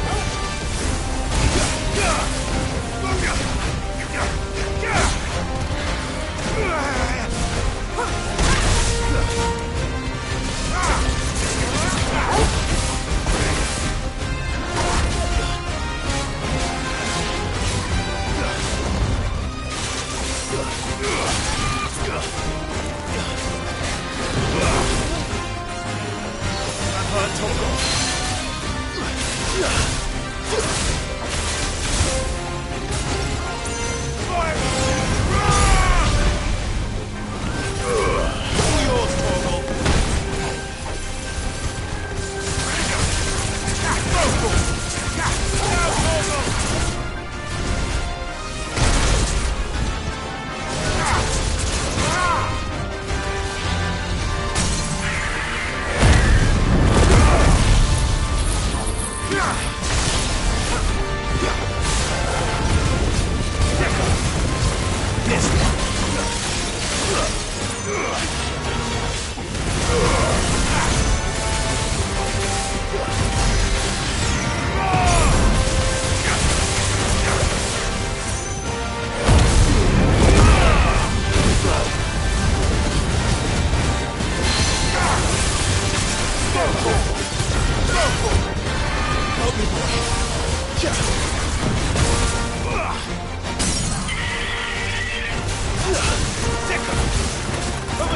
Over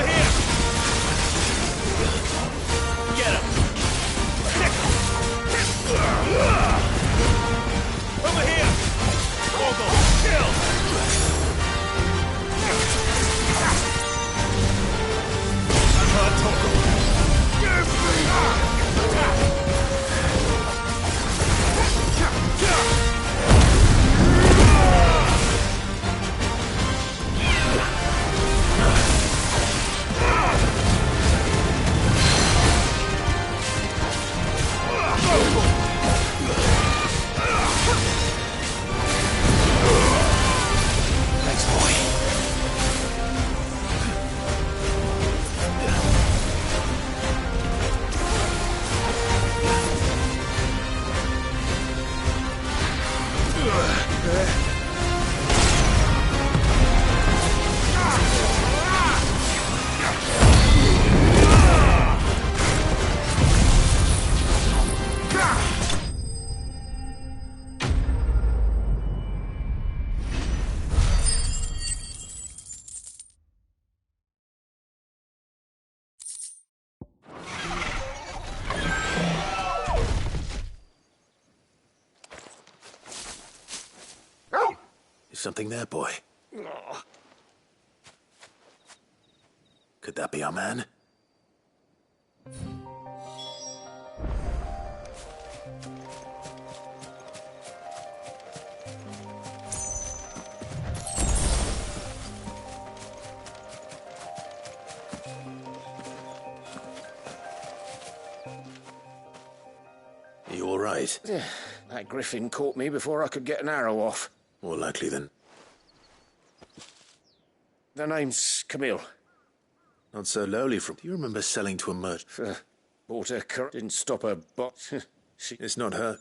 here! Get him! Over here! Moogle, kill! Thanks, boy. Is something there, boy? Could that be our man? You all right? That griffin caught me before I could get an arrow off. More likely than... The name's Camille. Not so lowly from... Do you remember selling to a merchant? Bought her car, didn't stop her, but... It's not her.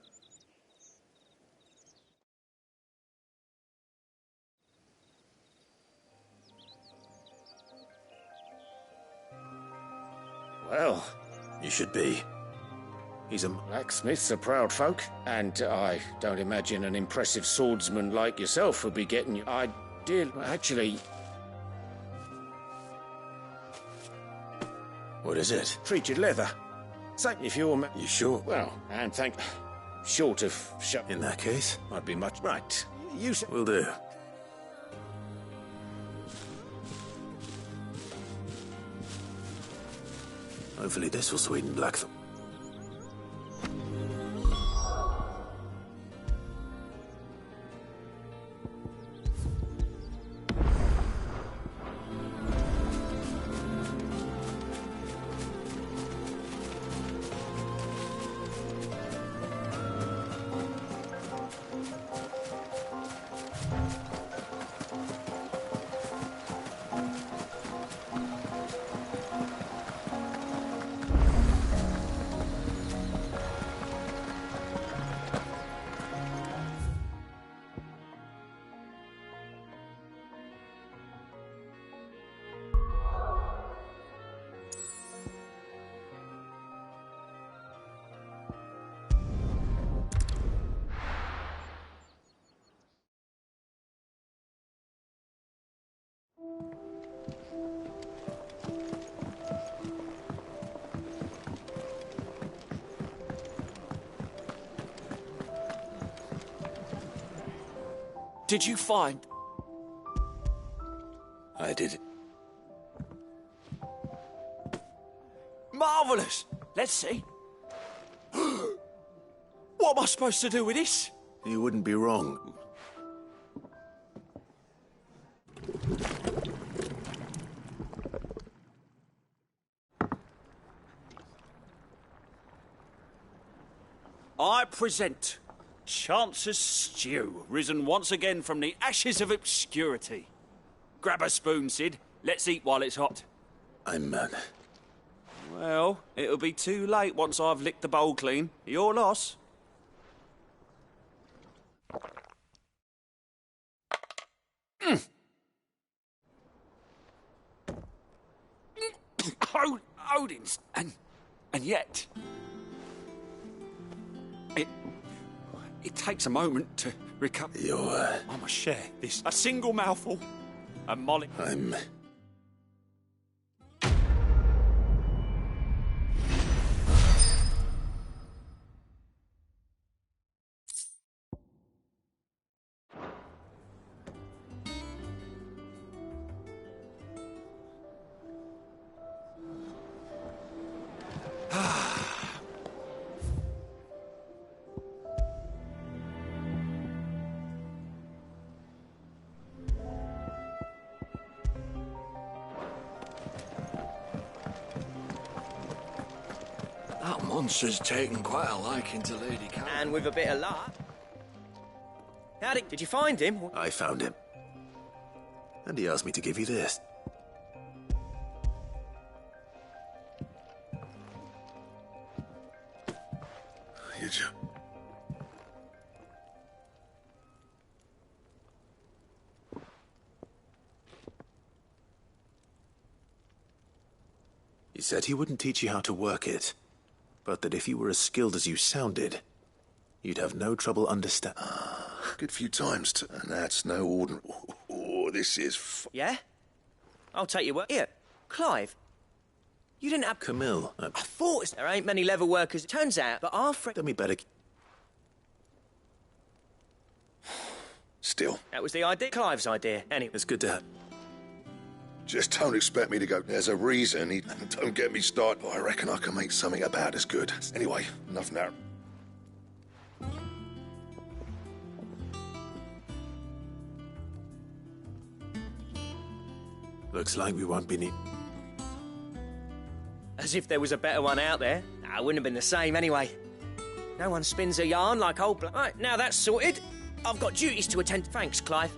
Well... You should be. He's a... Blacksmiths are proud folk, and I don't imagine an impressive swordsman like yourself would be getting you. I did... Actually... What is it? Treated leather. So, if you're... You sure? Well, and thank... Short of... In that case? I'd be much... Right. You said... Will do. Hopefully this will sweeten Blackthorn. Did you find... I did. Marvellous! Let's see. What am I supposed to do with this? You wouldn't be wrong. I present Chance's Stew, risen once again from the ashes of obscurity. Grab a spoon, Sid. Let's eat while it's hot. I'm mad. Well, it'll be too late once I've licked the bowl clean. Your loss. Odin's, and yet... It takes a moment to recover. I must share this. A single mouthful. And Molly... I'm... That monster's taken quite a liking to Lady Cal. And with a bit of luck... Did you find him? I found him. And he asked me to give you this. He said he wouldn't teach you how to work it, but that if you were as skilled as you sounded, you'd have no trouble understanding. Good few times, and that's no ordinary... Oh, this is... Yeah? I'll take your word. Here, Clive. You didn't have... Camille. I thought there ain't many level workers. Turns out, but our friend... Done me better... Still. That was the idea. Clive's idea, anyway. It's good to have... Just don't expect me to go, there's a reason. Don't get me started. I reckon I can make something about as good. Anyway, enough now. Looks like we won't be need... As if there was a better one out there. Nah, it wouldn't have been the same anyway. No one spins a yarn like old blood. Right, now that's sorted. I've got duties to attend. Thanks, Clive.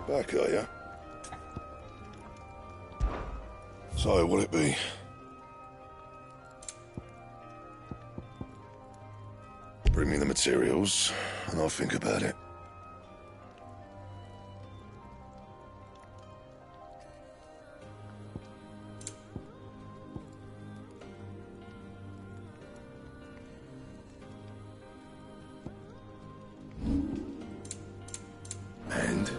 Back, are ya? So, what'll it be? Bring me the materials, and I'll think about it. And?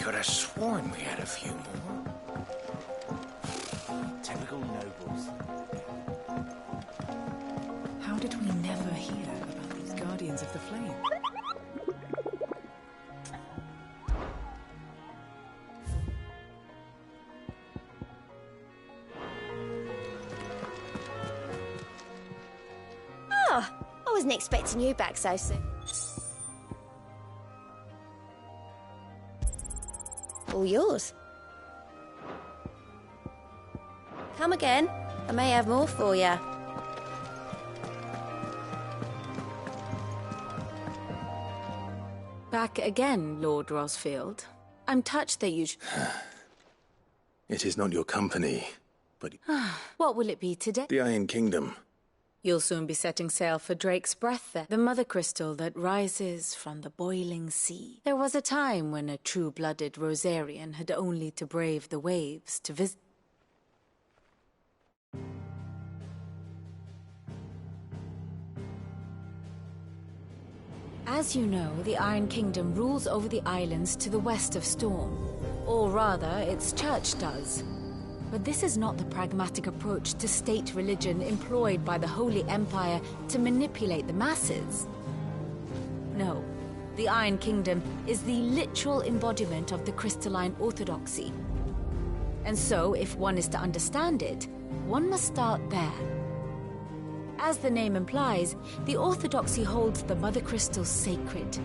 Could have sworn we had a few more. Typical nobles. How did we never hear about these Guardians of the Flame? Oh, I wasn't expecting you back so soon. All yours. Come again. I may have more for you. Back again, Lord Rosfield. I'm touched that you... It is not your company, but... What will it be today? The Iron Kingdom. You'll soon be setting sail for Drake's Breath there, the mother crystal that rises from the boiling sea. There was a time when a true-blooded Rosarian had only to brave the waves to visit... As you know, the Iron Kingdom rules over the islands to the west of Storm. Or rather, its church does. But this is not the pragmatic approach to state religion employed by the Holy Empire to manipulate the masses. No, the Iron Kingdom is the literal embodiment of the crystalline orthodoxy. And so, if one is to understand it, one must start there. As the name implies, the Orthodoxy holds the Mother Crystals sacred,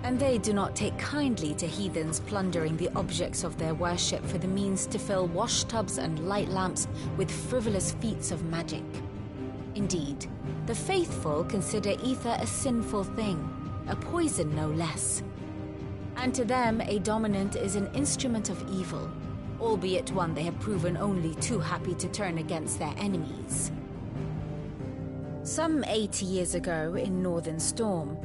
and they do not take kindly to heathens plundering the objects of their worship for the means to fill washtubs and light lamps with frivolous feats of magic. Indeed, the faithful consider ether a sinful thing, a poison no less. And to them, a dominant is an instrument of evil, albeit one they have proven only too happy to turn against their enemies. Some 80 years ago in Northern Storm,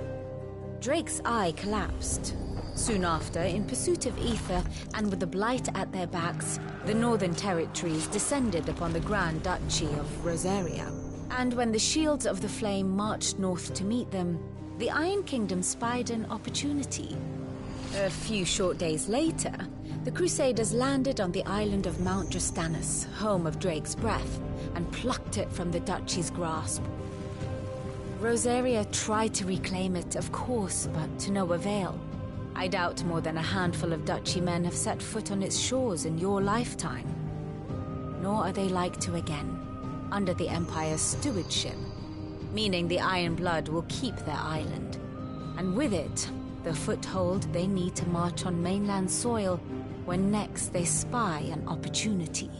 Drake's eye collapsed. Soon after, in pursuit of ether and with the blight at their backs, the Northern Territories descended upon the Grand Duchy of Rosaria. And when the Shields of the Flame marched north to meet them, the Iron Kingdom spied an opportunity. A few short days later, the Crusaders landed on the island of Mount Justanus, home of Drake's breath, and plucked it from the duchy's grasp. Rosaria tried to reclaim it, of course, but to no avail. I doubt more than a handful of duchy men have set foot on its shores in your lifetime. Nor are they like to again, under the Empire's stewardship, meaning the Iron Blood will keep their island, and with it, the foothold they need to march on mainland soil when next they spy an opportunity.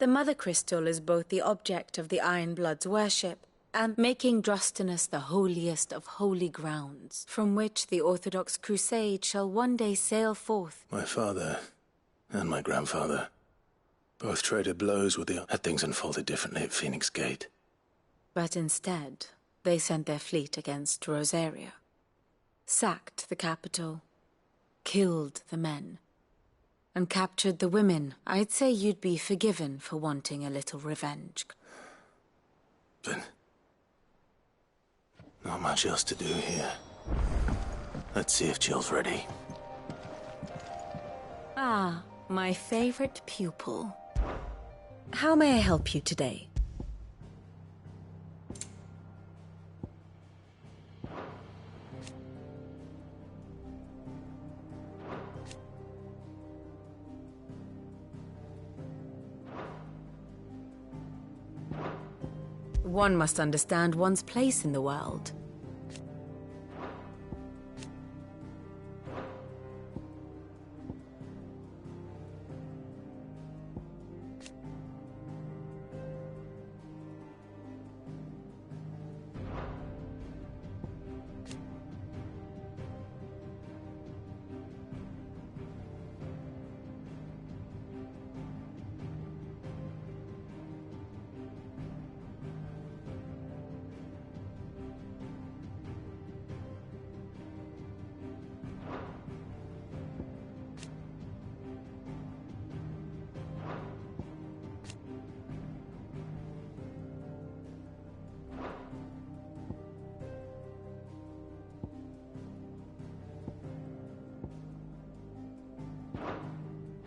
The Mother Crystal is both the object of the Iron Blood's worship and making Drostanus the holiest of holy grounds, from which the Orthodox Crusade shall one day sail forth. My father and my grandfather both traded blows with the... Had things unfolded differently at Phoenix Gate. But instead, they sent their fleet against Rosaria, sacked the capital, killed the men, and captured the women. I'd say you'd be forgiven for wanting a little revenge. But not much else to do here. Let's see if Jill's ready. Ah, my favorite pupil. How may I help you today? One must understand one's place in the world.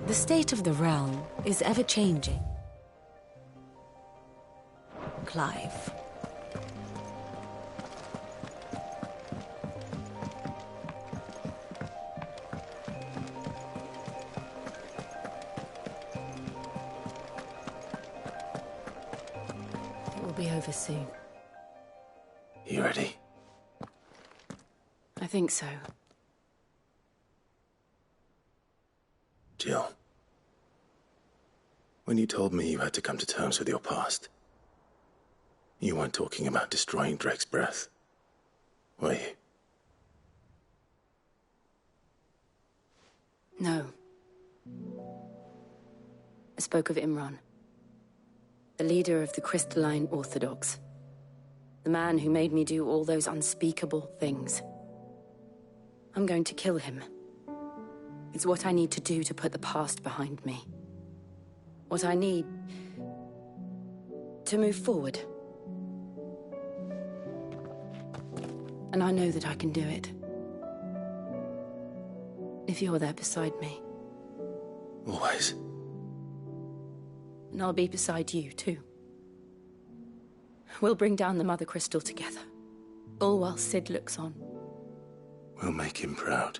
The state of the realm is ever-changing. Clive. It will be over soon. You ready? I think so. Jill. When you told me you had to come to terms with your past, you weren't talking about destroying Drake's breath, were you? No. I spoke of Imran, the leader of the Crystalline Orthodox, the man who made me do all those unspeakable things. I'm going to kill him. It's what I need to do to put the past behind me. What I need to move forward. And I know that I can do it. If you're there beside me. Always. And I'll be beside you, too. We'll bring down the Mother Crystal together. All while Sid looks on. We'll make him proud.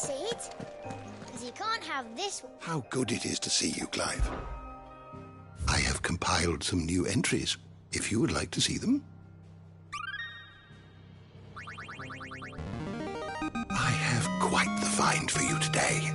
Sid. Because you can't have this. How good it is to see you, Clive. I have compiled some new entries, if you would like to see them. I have quite the find for you today.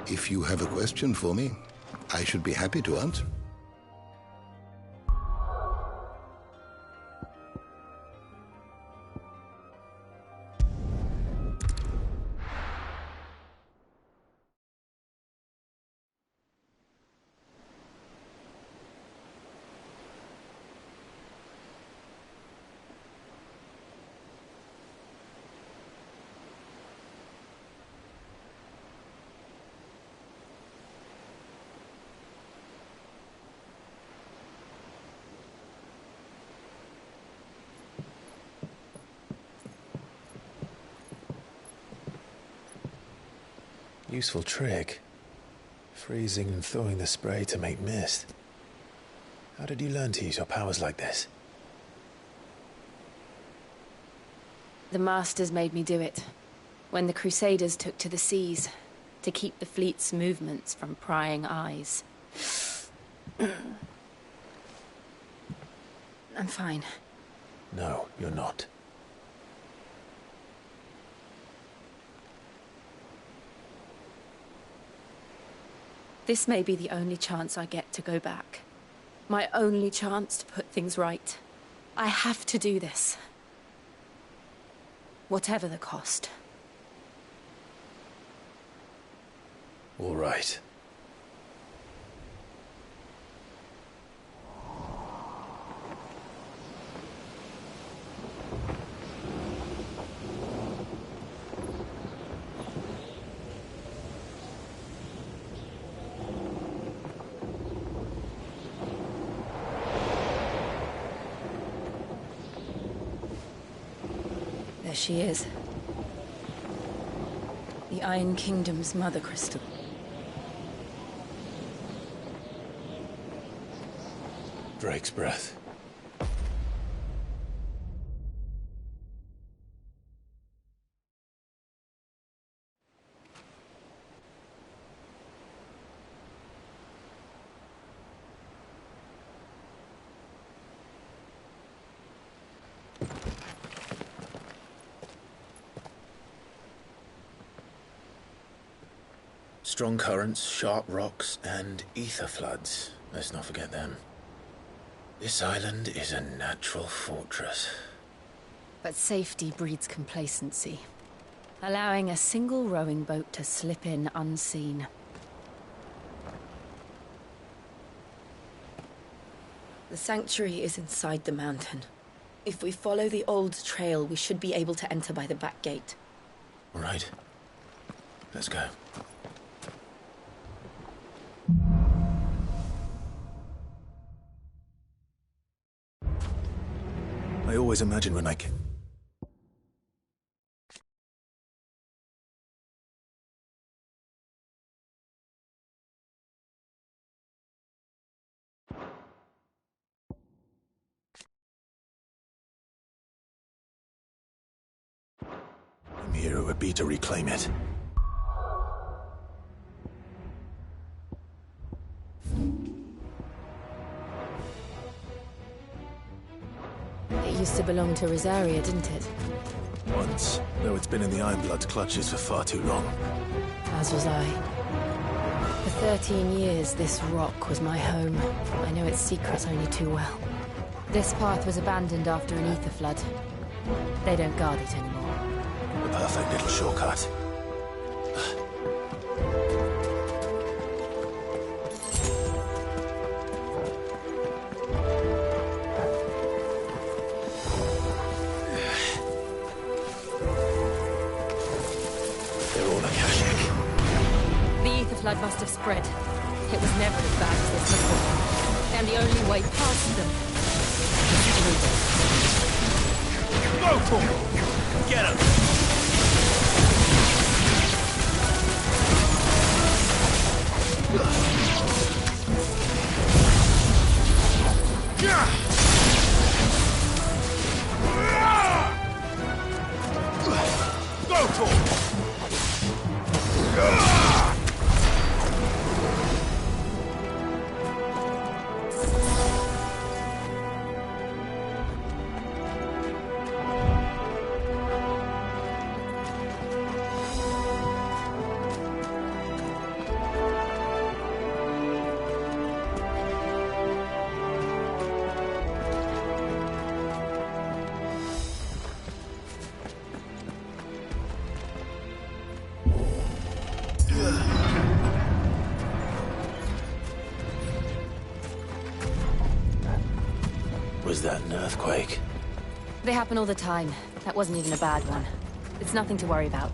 If you have a question for me, I should be happy to answer. Useful trick. Freezing and thawing the spray to make mist. How did you learn to use your powers like this? The Masters made me do it. When the Crusaders took to the seas, to keep the fleet's movements from prying eyes. I'm fine. No, you're not. This may be the only chance I get to go back. My only chance to put things right. I have to do this. Whatever the cost. All right. There she is. The Iron Kingdom's mother crystal. Drake's breath. Strong currents, sharp rocks, and ether floods. Let's not forget them. This island is a natural fortress. But safety breeds complacency. Allowing a single rowing boat to slip in unseen. The sanctuary is inside the mountain. If we follow the old trail, we should be able to enter by the back gate. All right. Let's go. I always imagine when I can... I'm here, it would be to reclaim it. It used to belong to Rosaria, didn't it? Once, though it's been in the Ironblood's clutches for far too long. As was I. For 13 years, this rock was my home. I know its secrets only too well. This path was abandoned after an ether flood. They don't guard it anymore. The perfect little shortcut. must have spread. It was never as bad as this before. And the only way past them is through them. Go for it! Get him! Go for it! Was that an earthquake? They happen all the time. That wasn't even a bad one. It's nothing to worry about.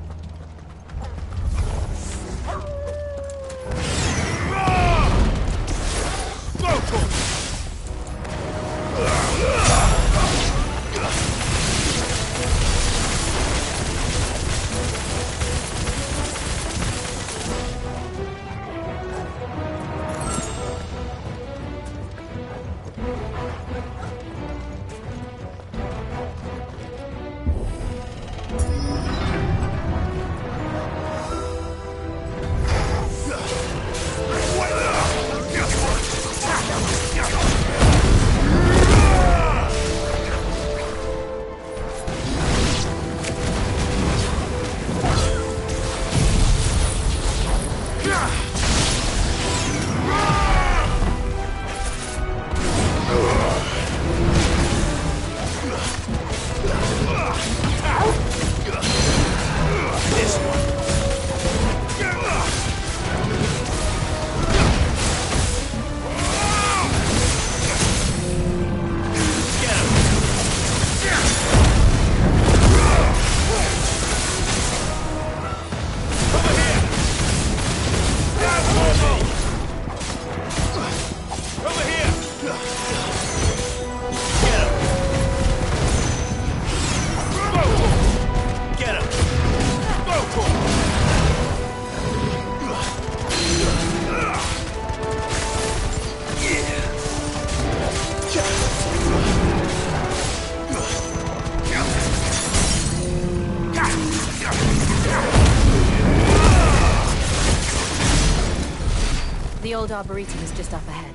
The old Arboretum is just up ahead.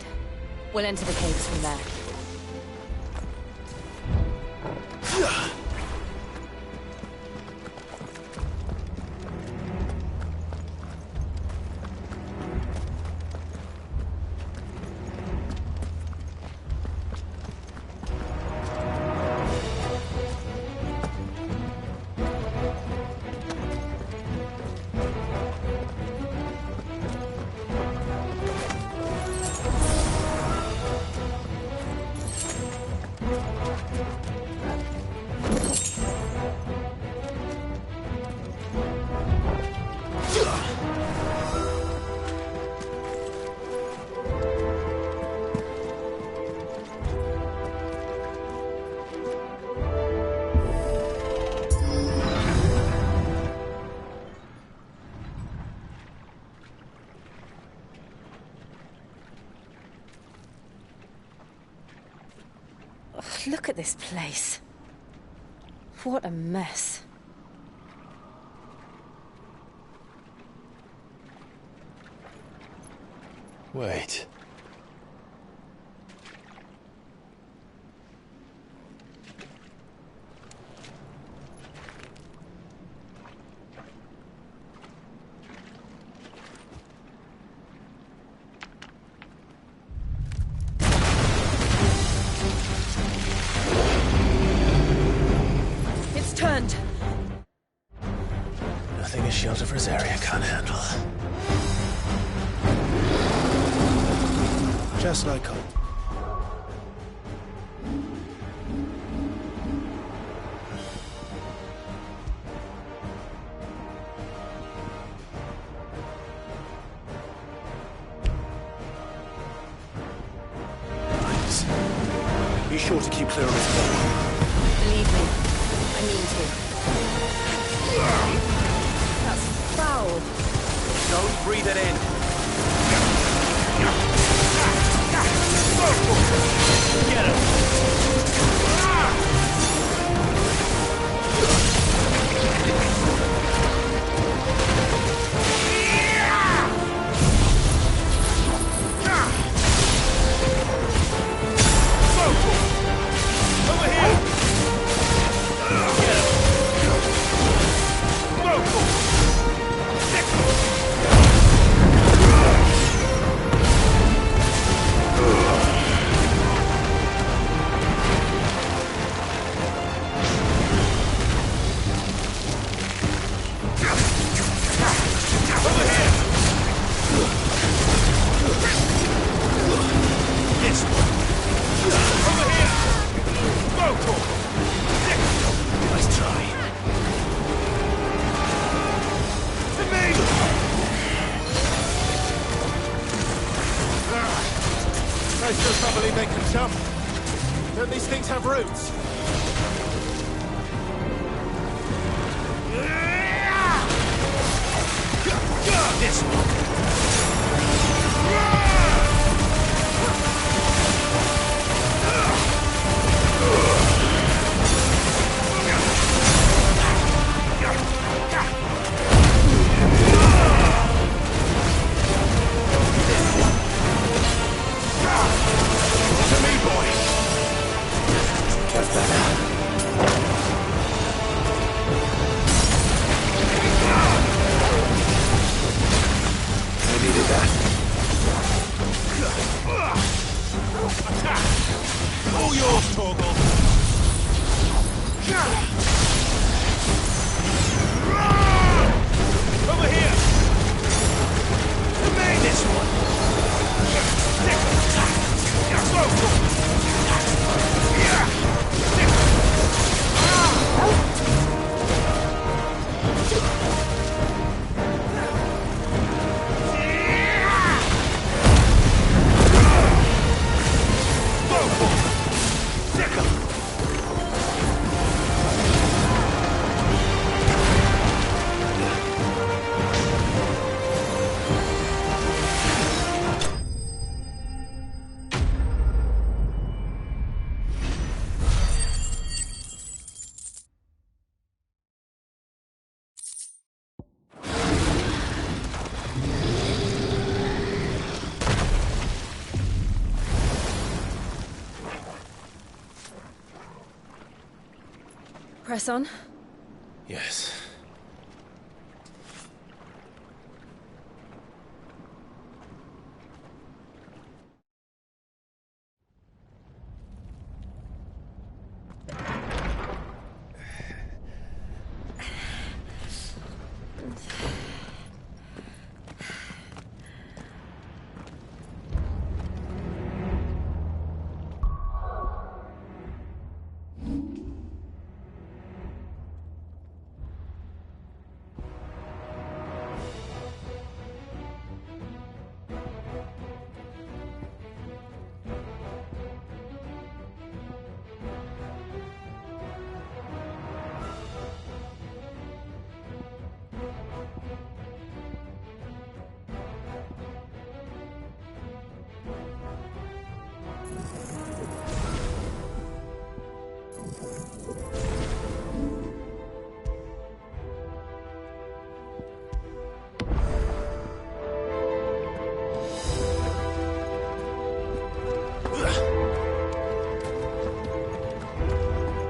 We'll enter the caves from there. Look at this place. What a mess. Wait. Turned. Nothing a shield of Rosaria can't handle. Just like hope. Be sure to keep clear of his wall. Believe me, I mean to. That's foul. Don't breathe it in. Get him! Over here! Get him! I still can't believe they can jump. Don't these things have roots? This one. To me, boy. Get better. I needed that. Attack! All yours, Torgal. Over here! To me! This one! Press on. Yes.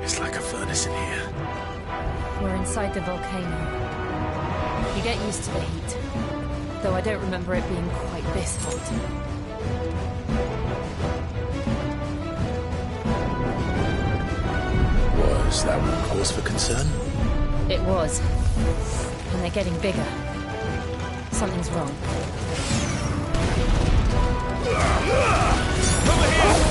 It's like a furnace in here. We're inside the volcano. You get used to the heat, though I don't remember it being quite this hot. Was that one cause for concern? It was. And they're getting bigger. Something's wrong. Over here!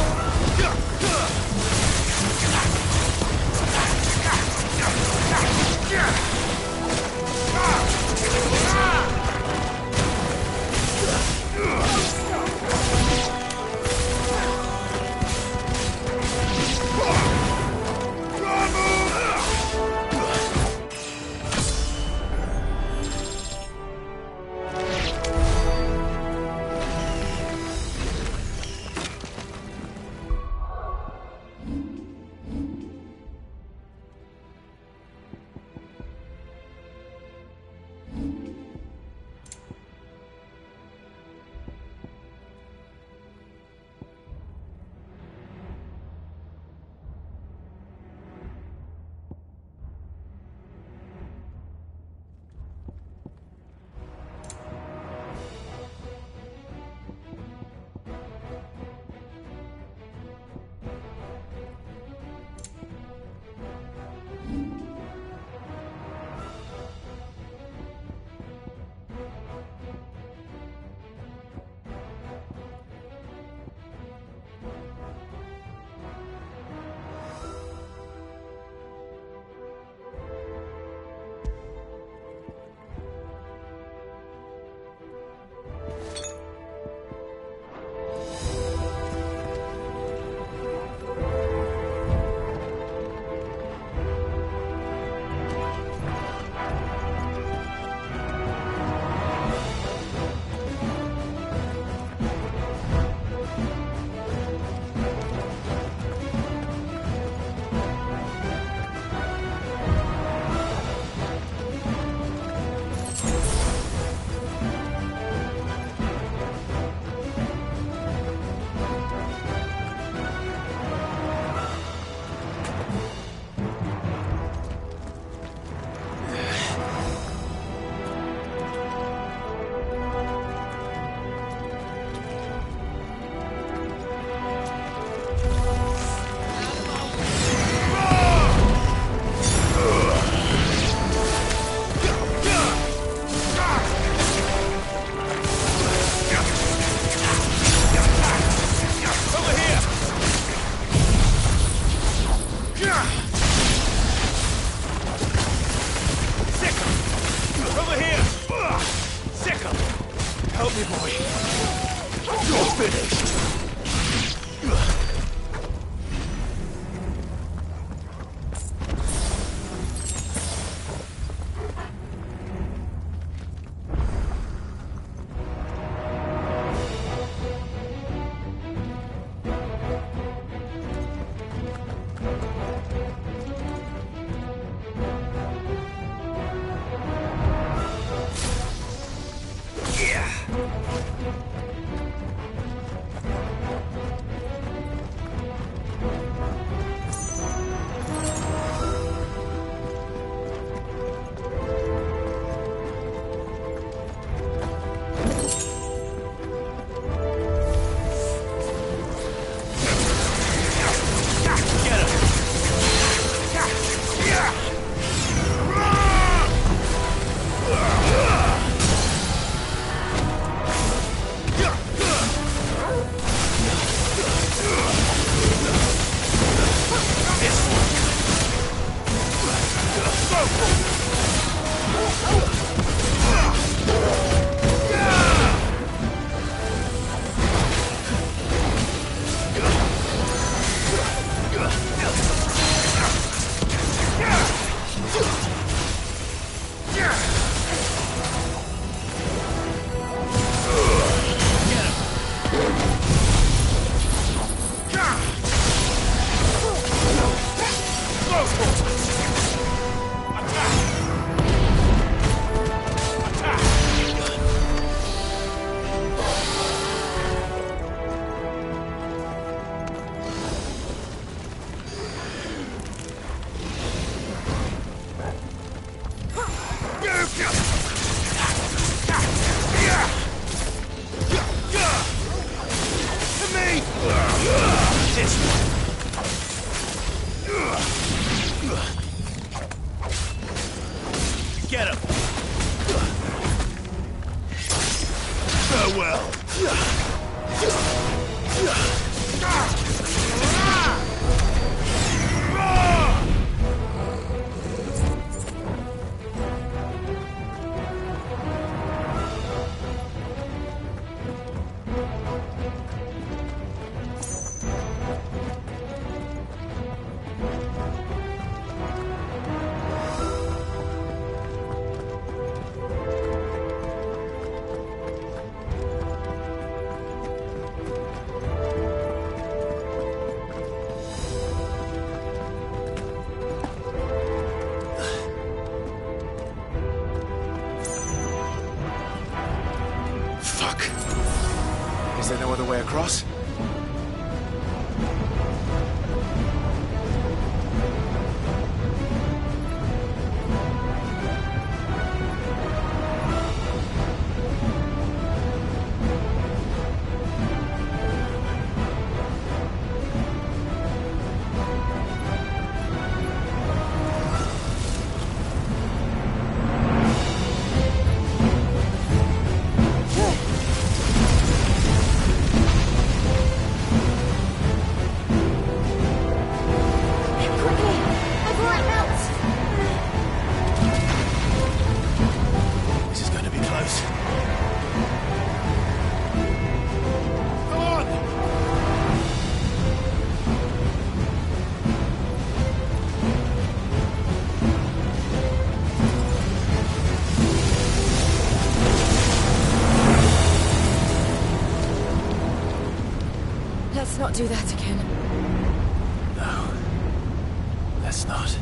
Get him! Farewell! Is there no other way across? Let's not do that again. No. Let's not.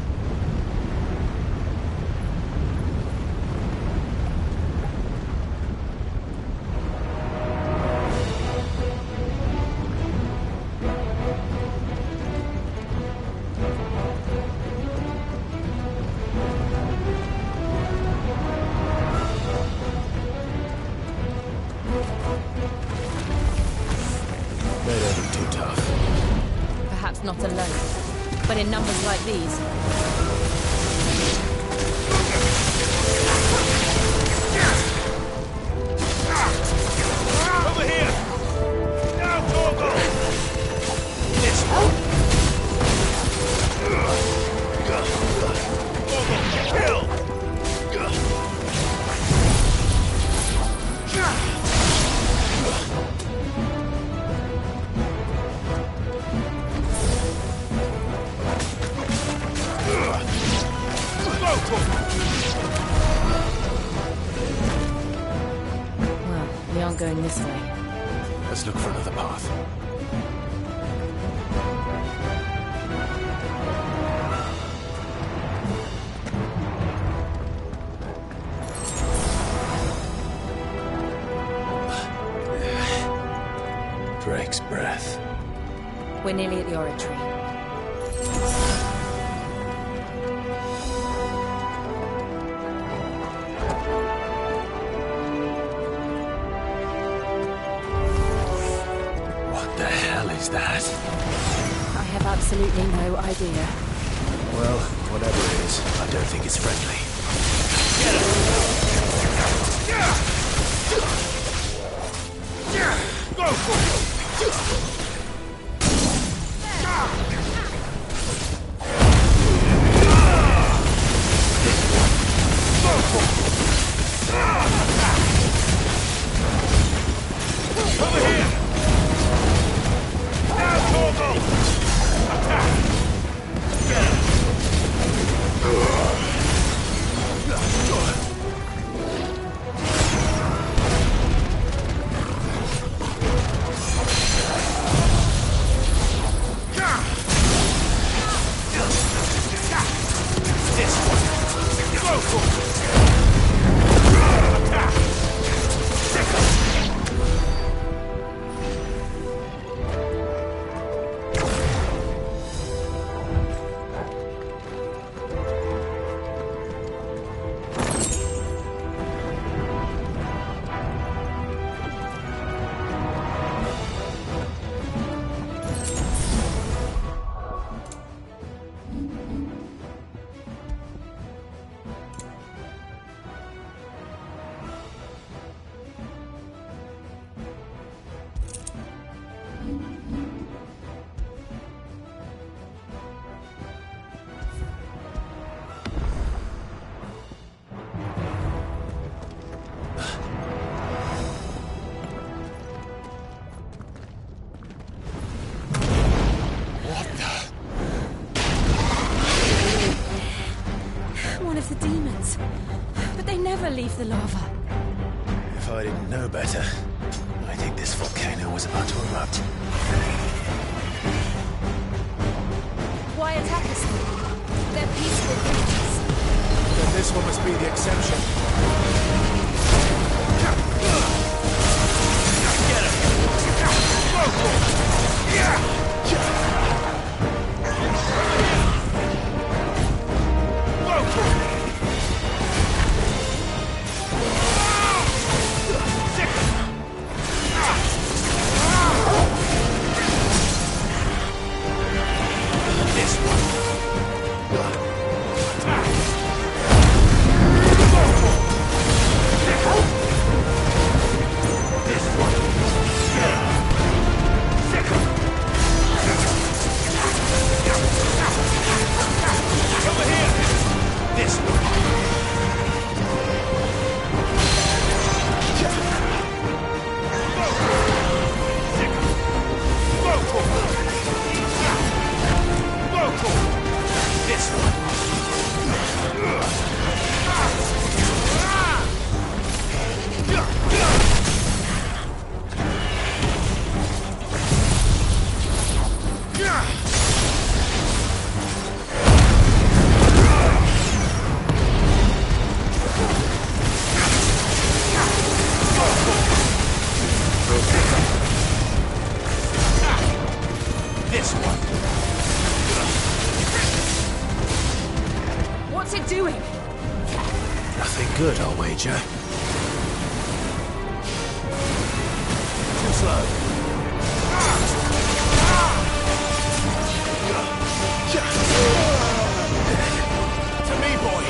They don't look too tough. Perhaps not alone, but in numbers like these. Over here! Now, Chocobos! This one! Kill! Well, we aren't going this way. Let's look for another path. Drake's breath. We're nearly at the oratory. What the hell is that? I have absolutely no idea. Well, whatever it is, I don't think it's friendly. Go for it! Over here! Now, Chocobos! Attack! Get him! This one! Go for it! Attack! Stick him! What the? One of the demons. But they never leave the lava. If I didn't know better, I think this volcano was about to erupt. Why attack us then? They're peaceful creatures. Then this one must be the exception. Get him! This one. What's it doing? Nothing good, I'll wager. Too slow. To me, boy.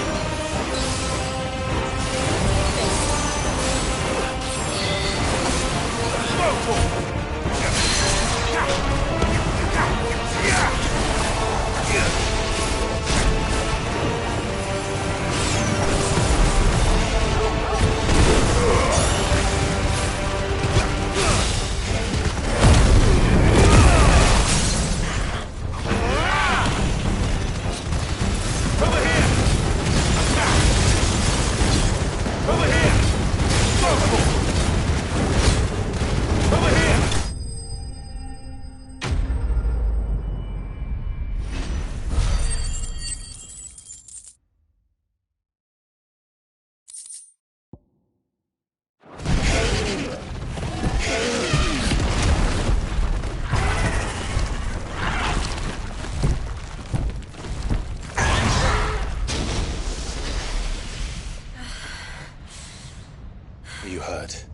Are you hurt?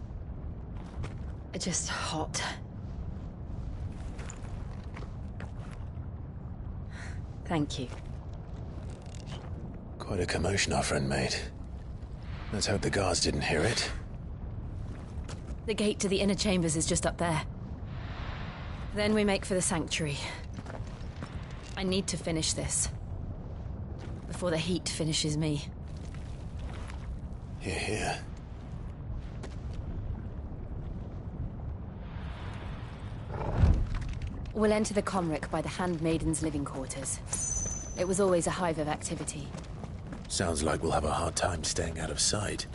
Just hot. Thank you. Quite a commotion our friend made. Let's hope the guards didn't hear it. The gate to the inner chambers is just up there. Then we make for the sanctuary. I need to finish this. Before the heat finishes me. Hear, hear. We'll enter the Comric by the Handmaiden's living quarters. It was always a hive of activity. Sounds like we'll have a hard time staying out of sight.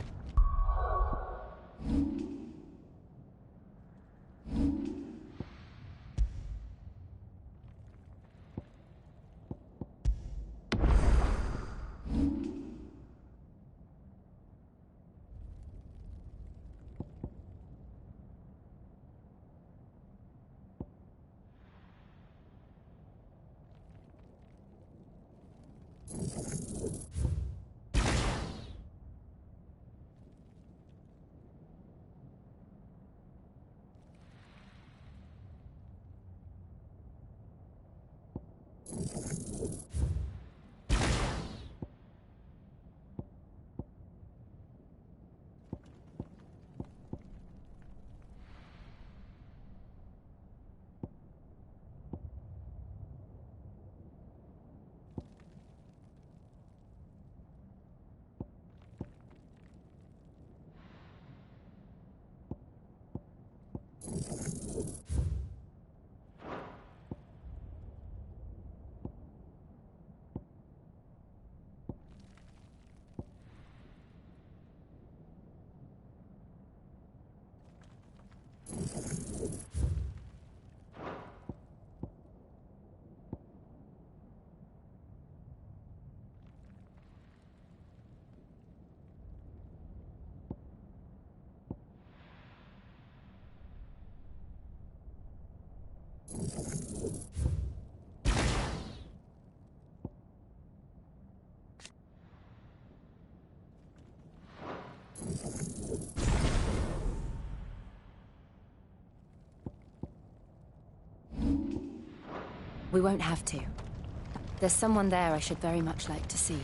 We won't have to. There's someone there I should very much like to see.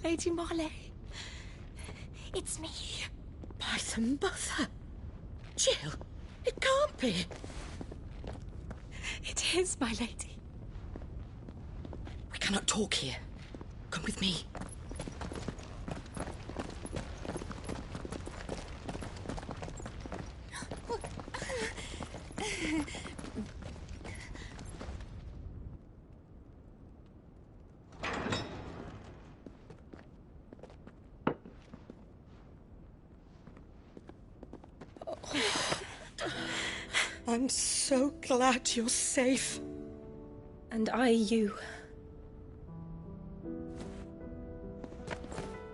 Lady Marley. It's me. By the mother. Jill, it can't be. It is, my lady. We cannot talk here. Come with me. I'm so glad you're safe. And I you.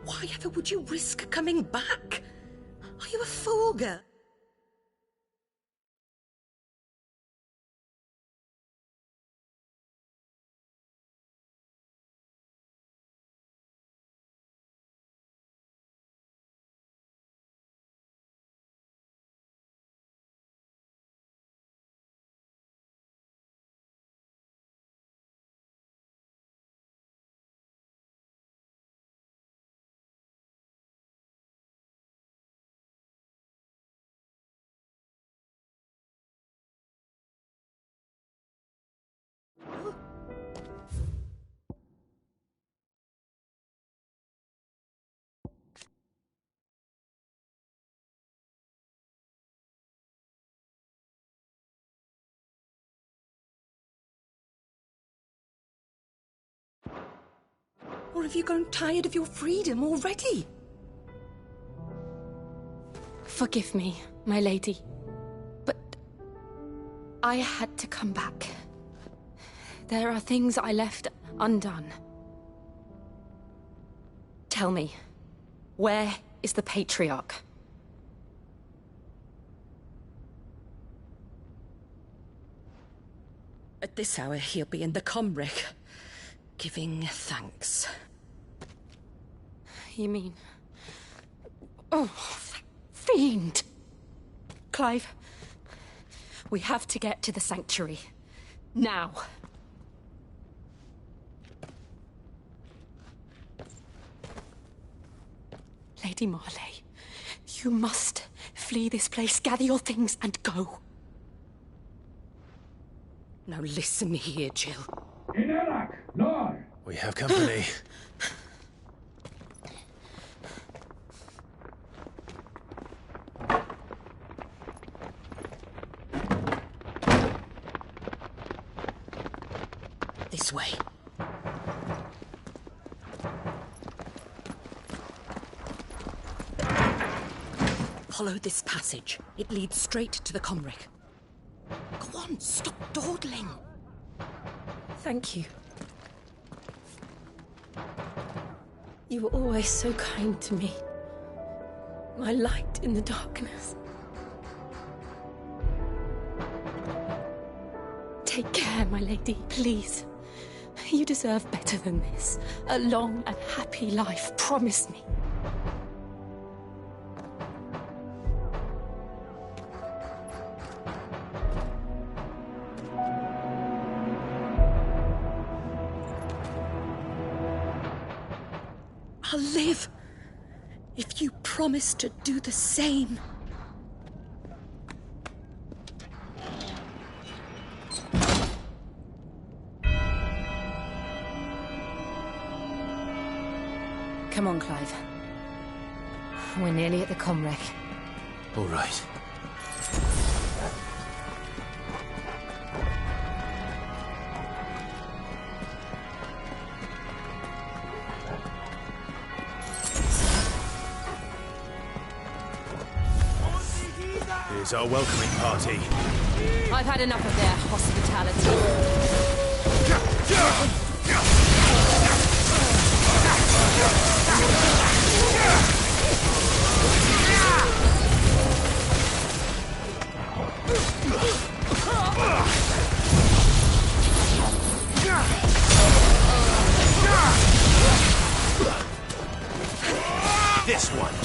Why ever would you risk coming back? Are you a fool, girl? Or have you grown tired of your freedom already? Forgive me, my lady, but I had to come back. There are things I left undone. Tell me, where is the Patriarch? At this hour, he'll be in the Comric, giving thanks. You mean... Oh, that fiend! Clive, we have to get to the sanctuary. Now. Lady Marley, you must flee this place, gather your things and go. Now listen here, Jill. We have company. This way. Follow this passage. It leads straight to the Comric. Go on, stop dawdling. Thank you. You were always so kind to me. My light in the darkness. Take care, my lady, please. You deserve better than this. A long and happy life, promise me. I'll live if you promise to do the same. Come on, Clive. We're nearly at the comwreck. All right. Here's our welcoming party. I've had enough of their hospitality. This one.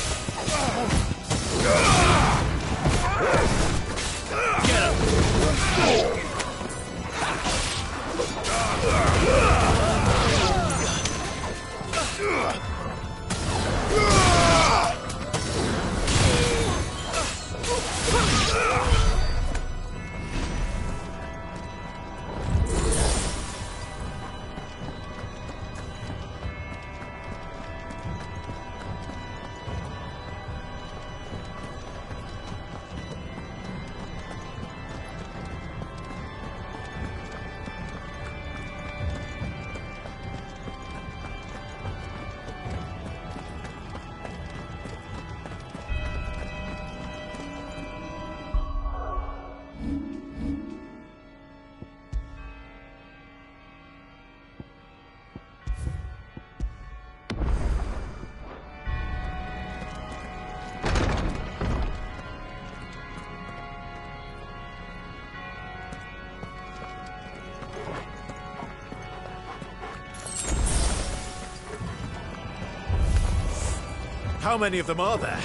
How many of them are there?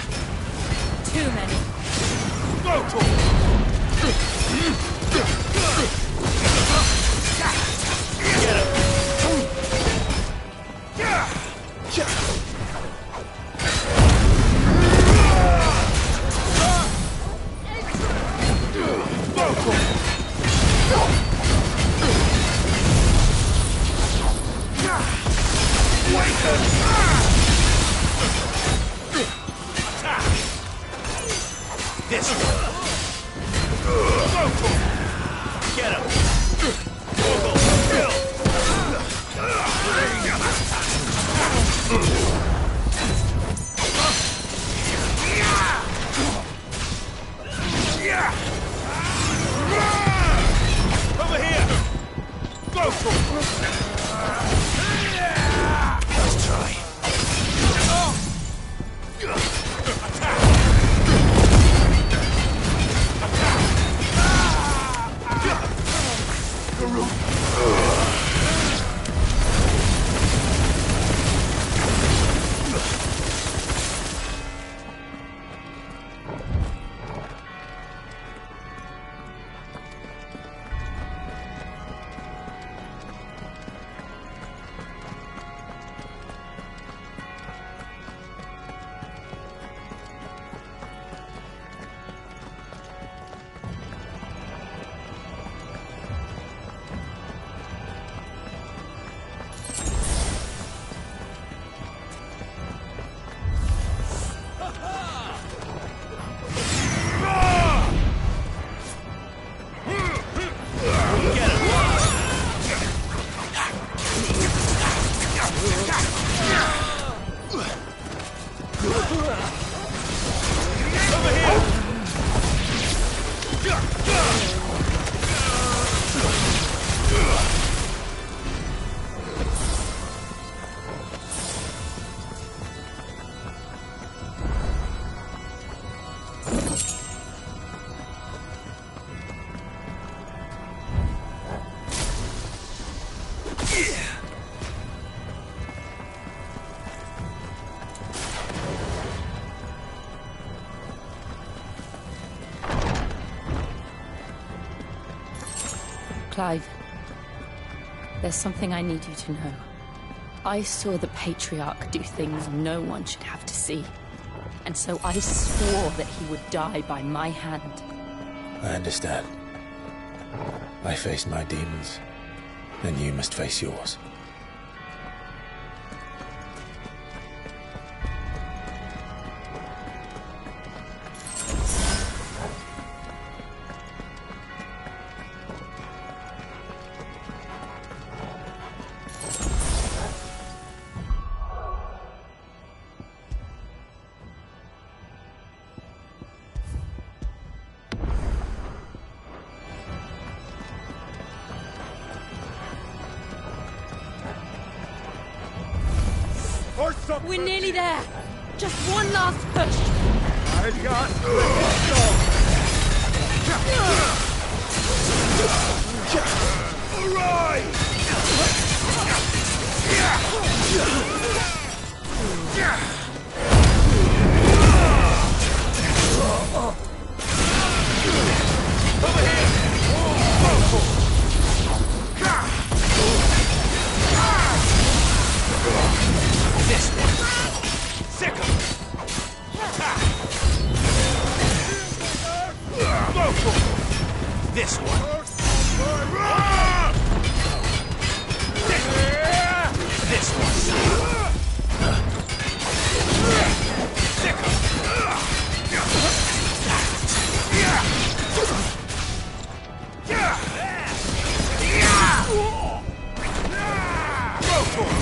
Too many. Go for it! This one. Go for it. Get him. Moogle, kill. Over here. Go for it. Let's try. Clive, there's something I need you to know. I saw the Patriarch do things no one should have to see. And so I swore that he would die by my hand. I understand. I faced my demons, and you must face yours. We're nearly there. Just one last push. I got this one. Sick of it. This one. This one. Sick of Go for it.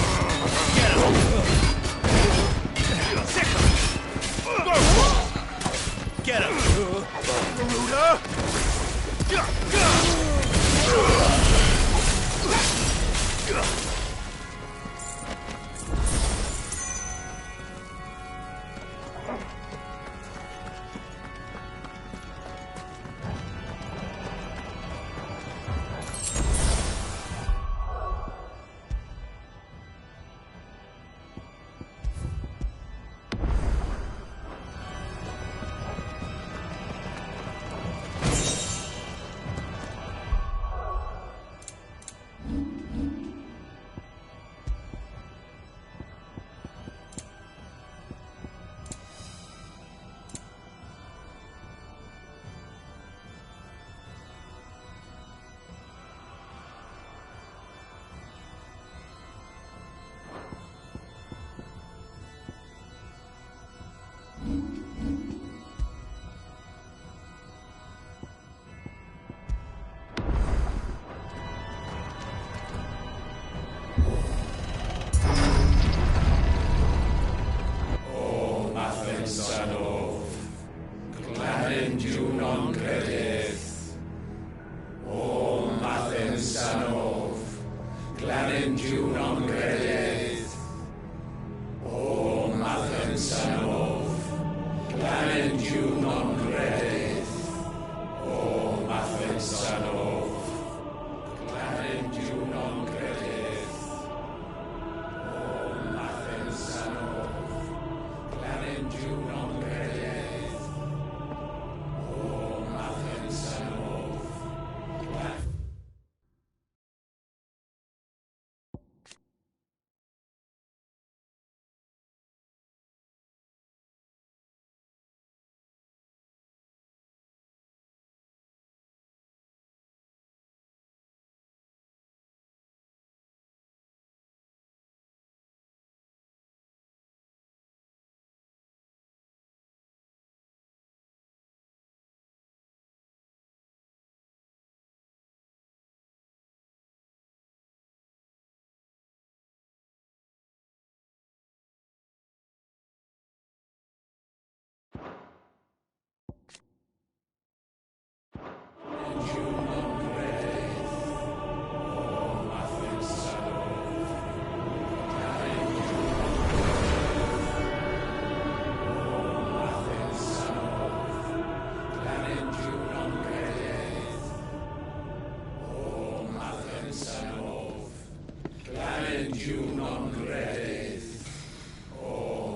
Get him. Sick of it. Go for it. Get him. Garuda.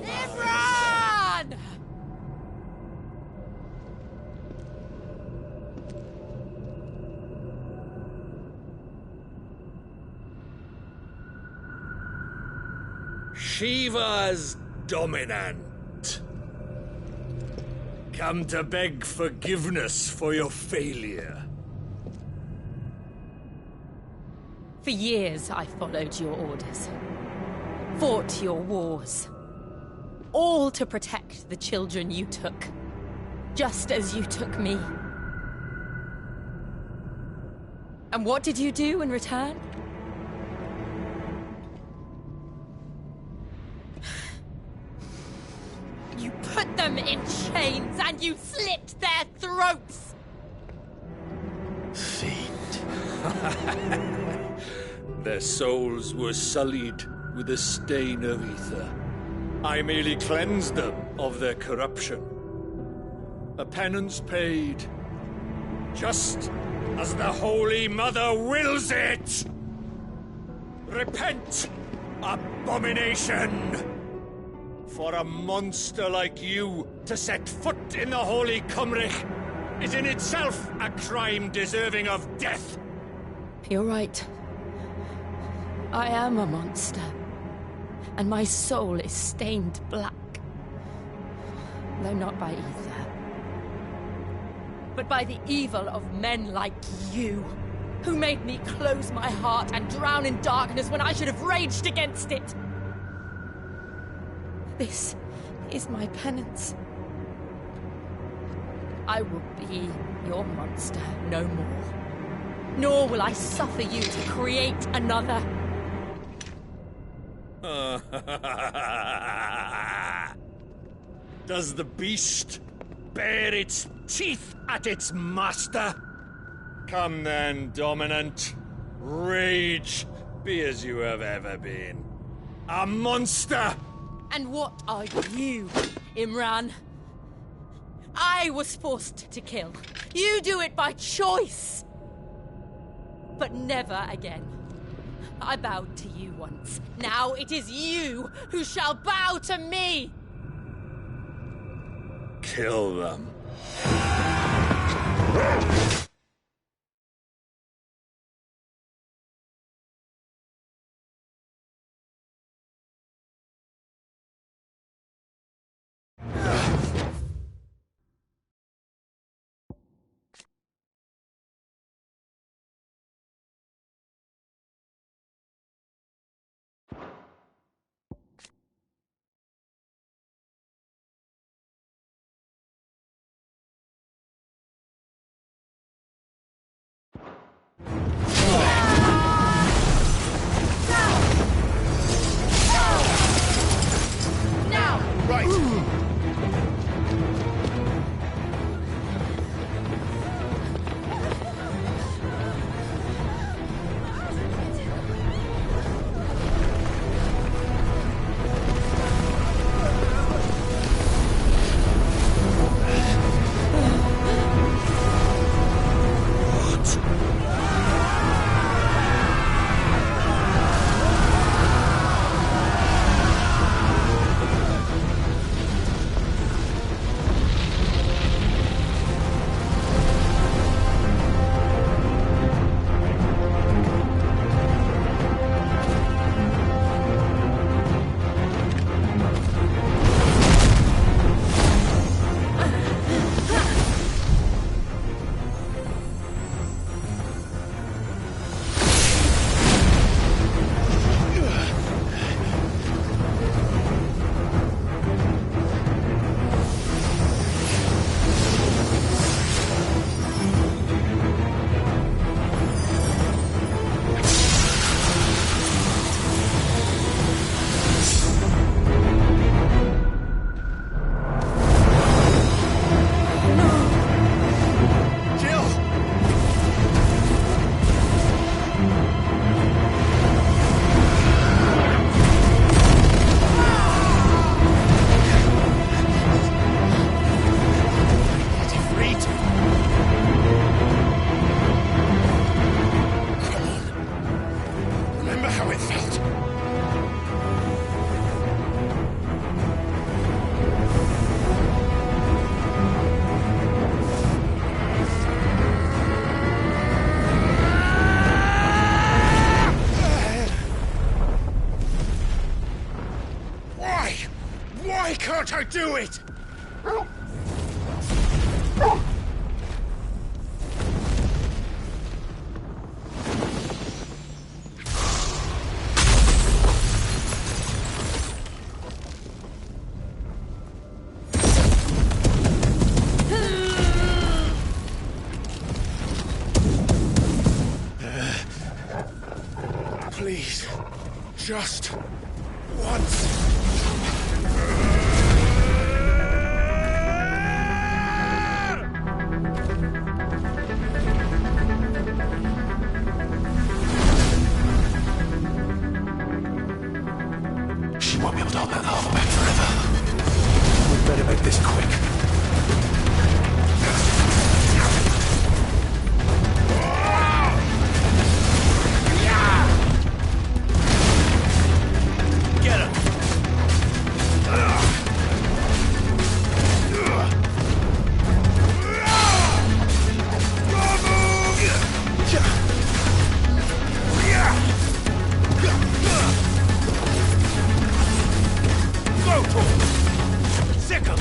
Imran! Shiva's dominant. Come to beg forgiveness for your failure. For years I followed your orders. Fought your wars. All to protect the children you took. Just as you took me. And what did you do in return? You put them in chains and you slit their throats! Their souls were sullied with a stain of ether. I merely cleansed them of their corruption. A penance paid, just as the Holy Mother wills it! Repent, abomination! For a monster like you to set foot in the Holy Cymric is in itself a crime deserving of death! You're right. I am a monster. And my soul is stained black. Though not by ether. But by the evil of men like you, who made me close my heart and drown in darkness when I should have raged against it. This is my penance. I will be your monster no more. Nor will I suffer you to create another. Does the beast bare its teeth at its master? Come then, dominant. Rage, be as you have ever been. A monster! And what are you, Imran? I was forced to kill. You do it by choice. But never again. I bowed to you once. Now it is you who shall bow to me! Kill them. can't I do it? Please, just once. She won't be able to hold that alphabet forever. We'd better make this quick. Sickle!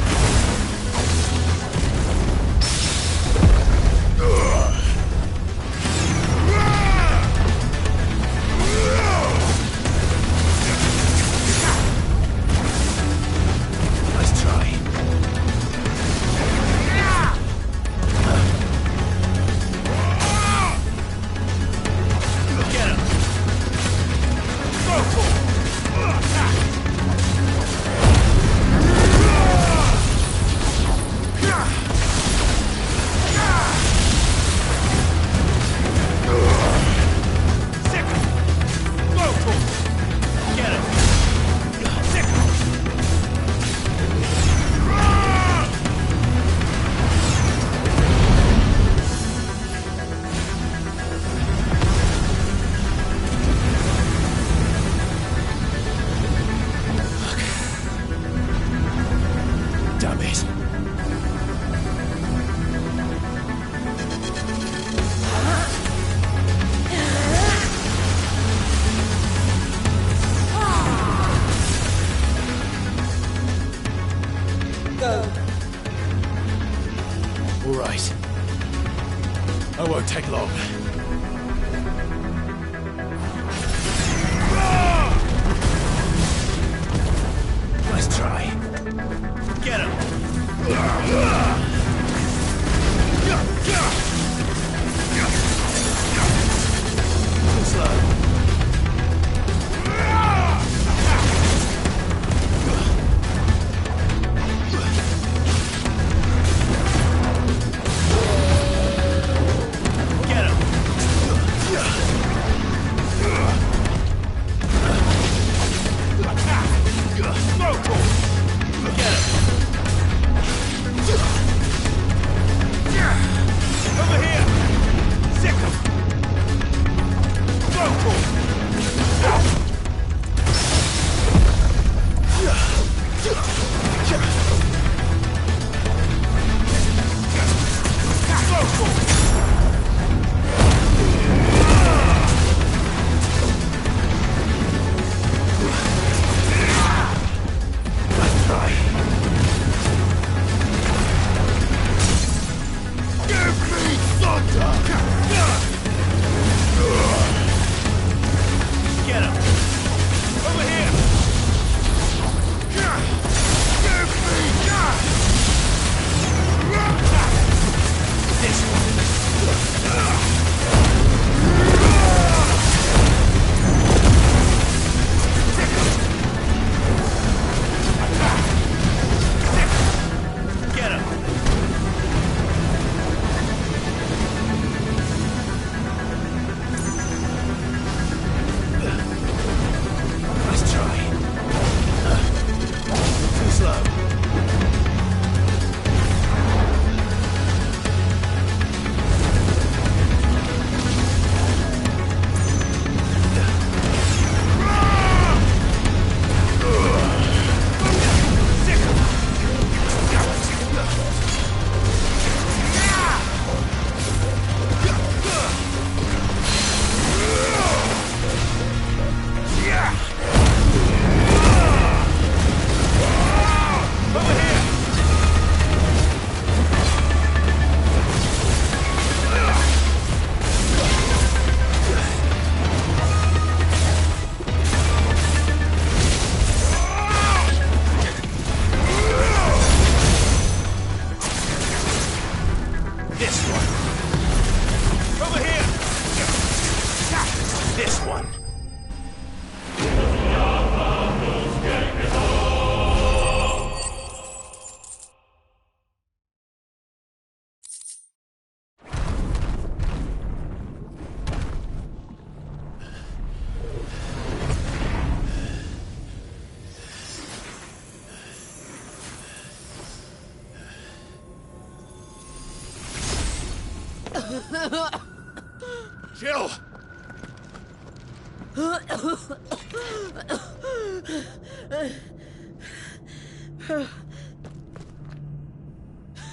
Jill!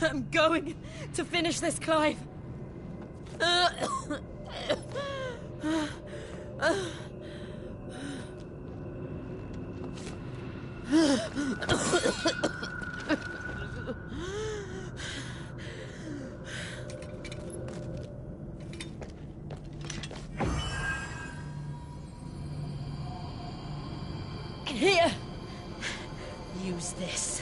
I'm going to finish this, Clive. Here. Use this.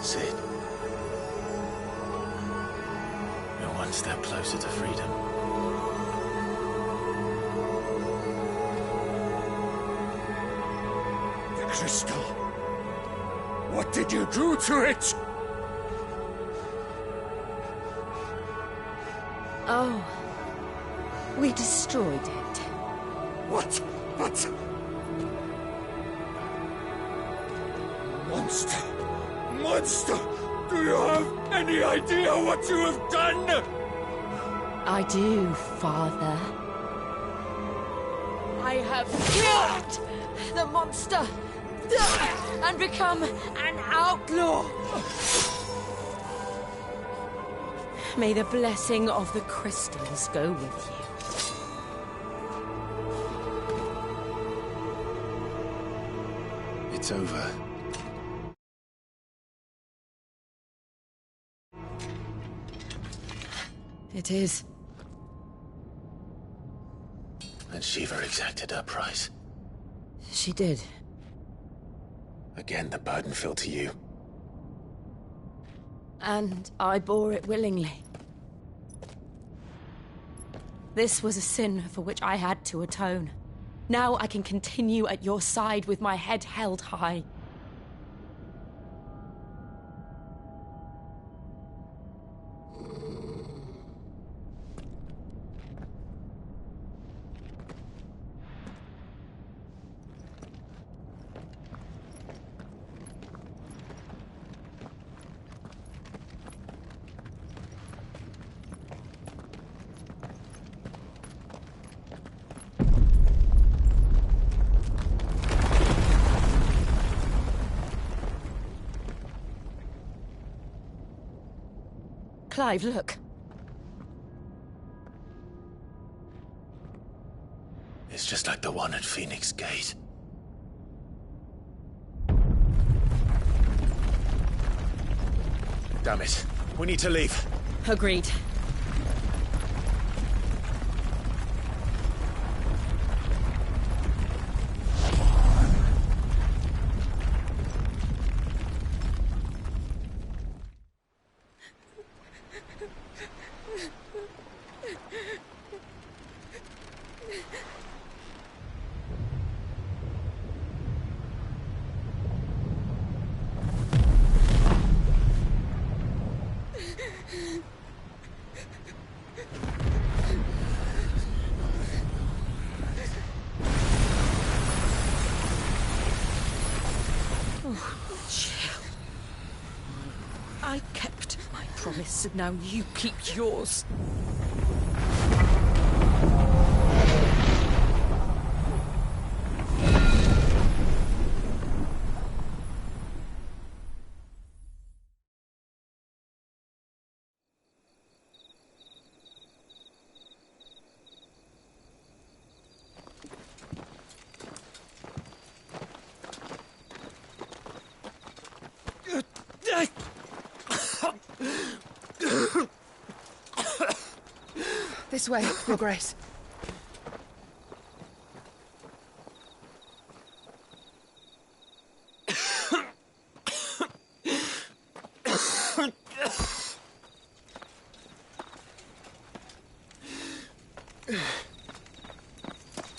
Sid. We're one step closer to freedom. The crystal. What did you do to it? Oh. We destroyed it. What? Monster! Monster! Do you have any idea what you have done? I do, Father. I have killed the monster and become an outlaw. May the blessing of the crystals go with you. It's over. It is. And Shiva exacted her price. She did. Again, the burden fell to you. And I bore it willingly. This was a sin for which I had to atone. Now I can continue at your side with my head held high. Clive, look. It's just like the one at Phoenix Gate. Damn it. We need to leave. Agreed. I kept my promise, and now you keep yours. This way, Your Grace.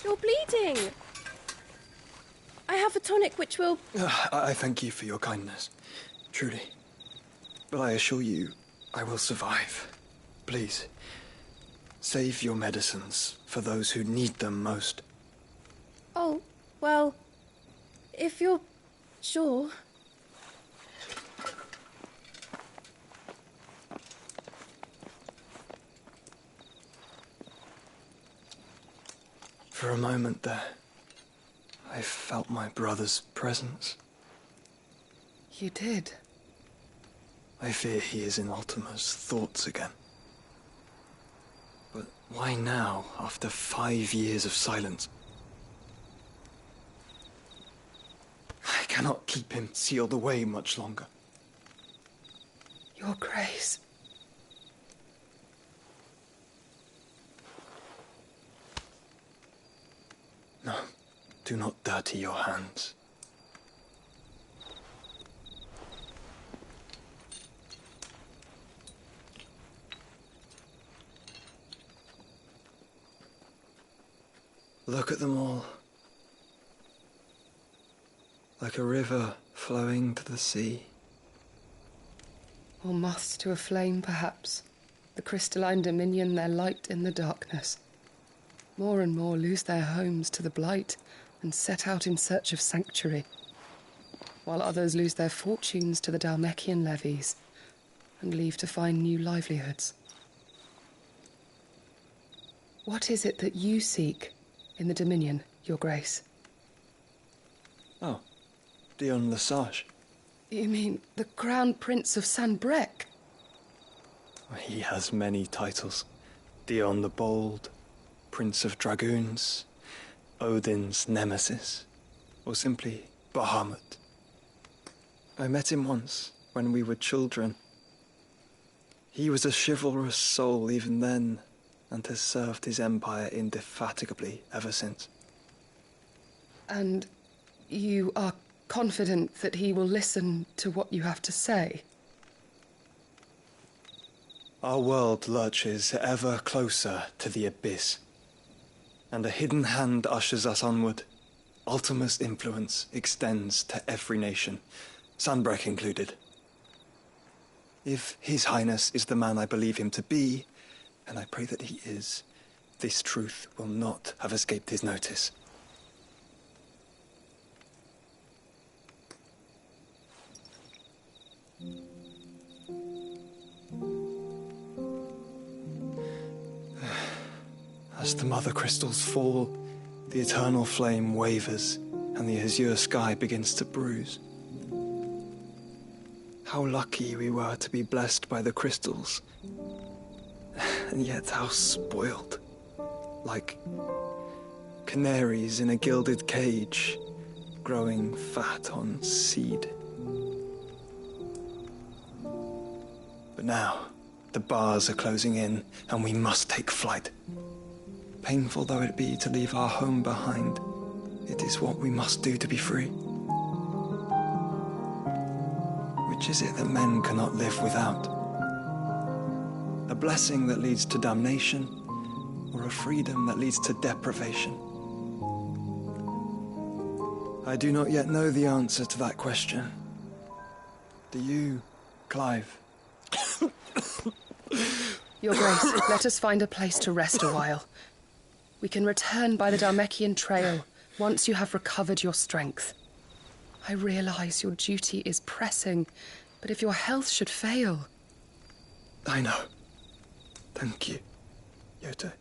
You're bleeding. I have a tonic which will... I thank you for your kindness, truly. But I assure you, I will survive. Please, save your medicines for those who need them most. Oh, well, if you're sure... For a moment there, I felt my brother's presence. You did? I fear he is in Ultima's thoughts again. But why now, after 5 years of silence? I cannot keep him sealed away much longer. Your Grace. No, do not dirty your hands. Look at them all. Like a river flowing to the sea. Or moths to a flame, perhaps. The crystalline dominion, their light in the darkness. More and more lose their homes to the blight and set out in search of sanctuary, while others lose their fortunes to the Dhalmekian levies and leave to find new livelihoods. What is it that you seek in the Dominion, Your Grace? Oh, Dion Lesage. You mean the Crown Prince of Sanbrec? He has many titles. Dion the Bold, Prince of Dragoons, Odin's Nemesis, or simply Bahamut. I met him once, when we were children. He was a chivalrous soul even then, and has served his empire indefatigably ever since. And you are confident that he will listen to what you have to say? Our world lurches ever closer to the abyss, and a hidden hand ushers us onward. Ultima's influence extends to every nation, Sanbrec included. If His Highness is the man I believe him to be, and I pray that he is, this truth will not have escaped his notice. As the mother crystals fall, the eternal flame wavers, and the azure sky begins to bruise. How lucky we were to be blessed by the crystals, and yet how spoiled. Like canaries in a gilded cage, growing fat on seed. But now, the bars are closing in, and we must take flight. Painful though it be to leave our home behind, it is what we must do to be free. Which is it that men cannot live without? A blessing that leads to damnation, or a freedom that leads to deprivation? I do not yet know the answer to that question. Do you, Clive? Your Grace, let us find a place to rest a while. We can return by the Dhalmekian trail once you have recovered your strength. I realize your duty is pressing, but if your health should fail... I know. Thank you, Yote.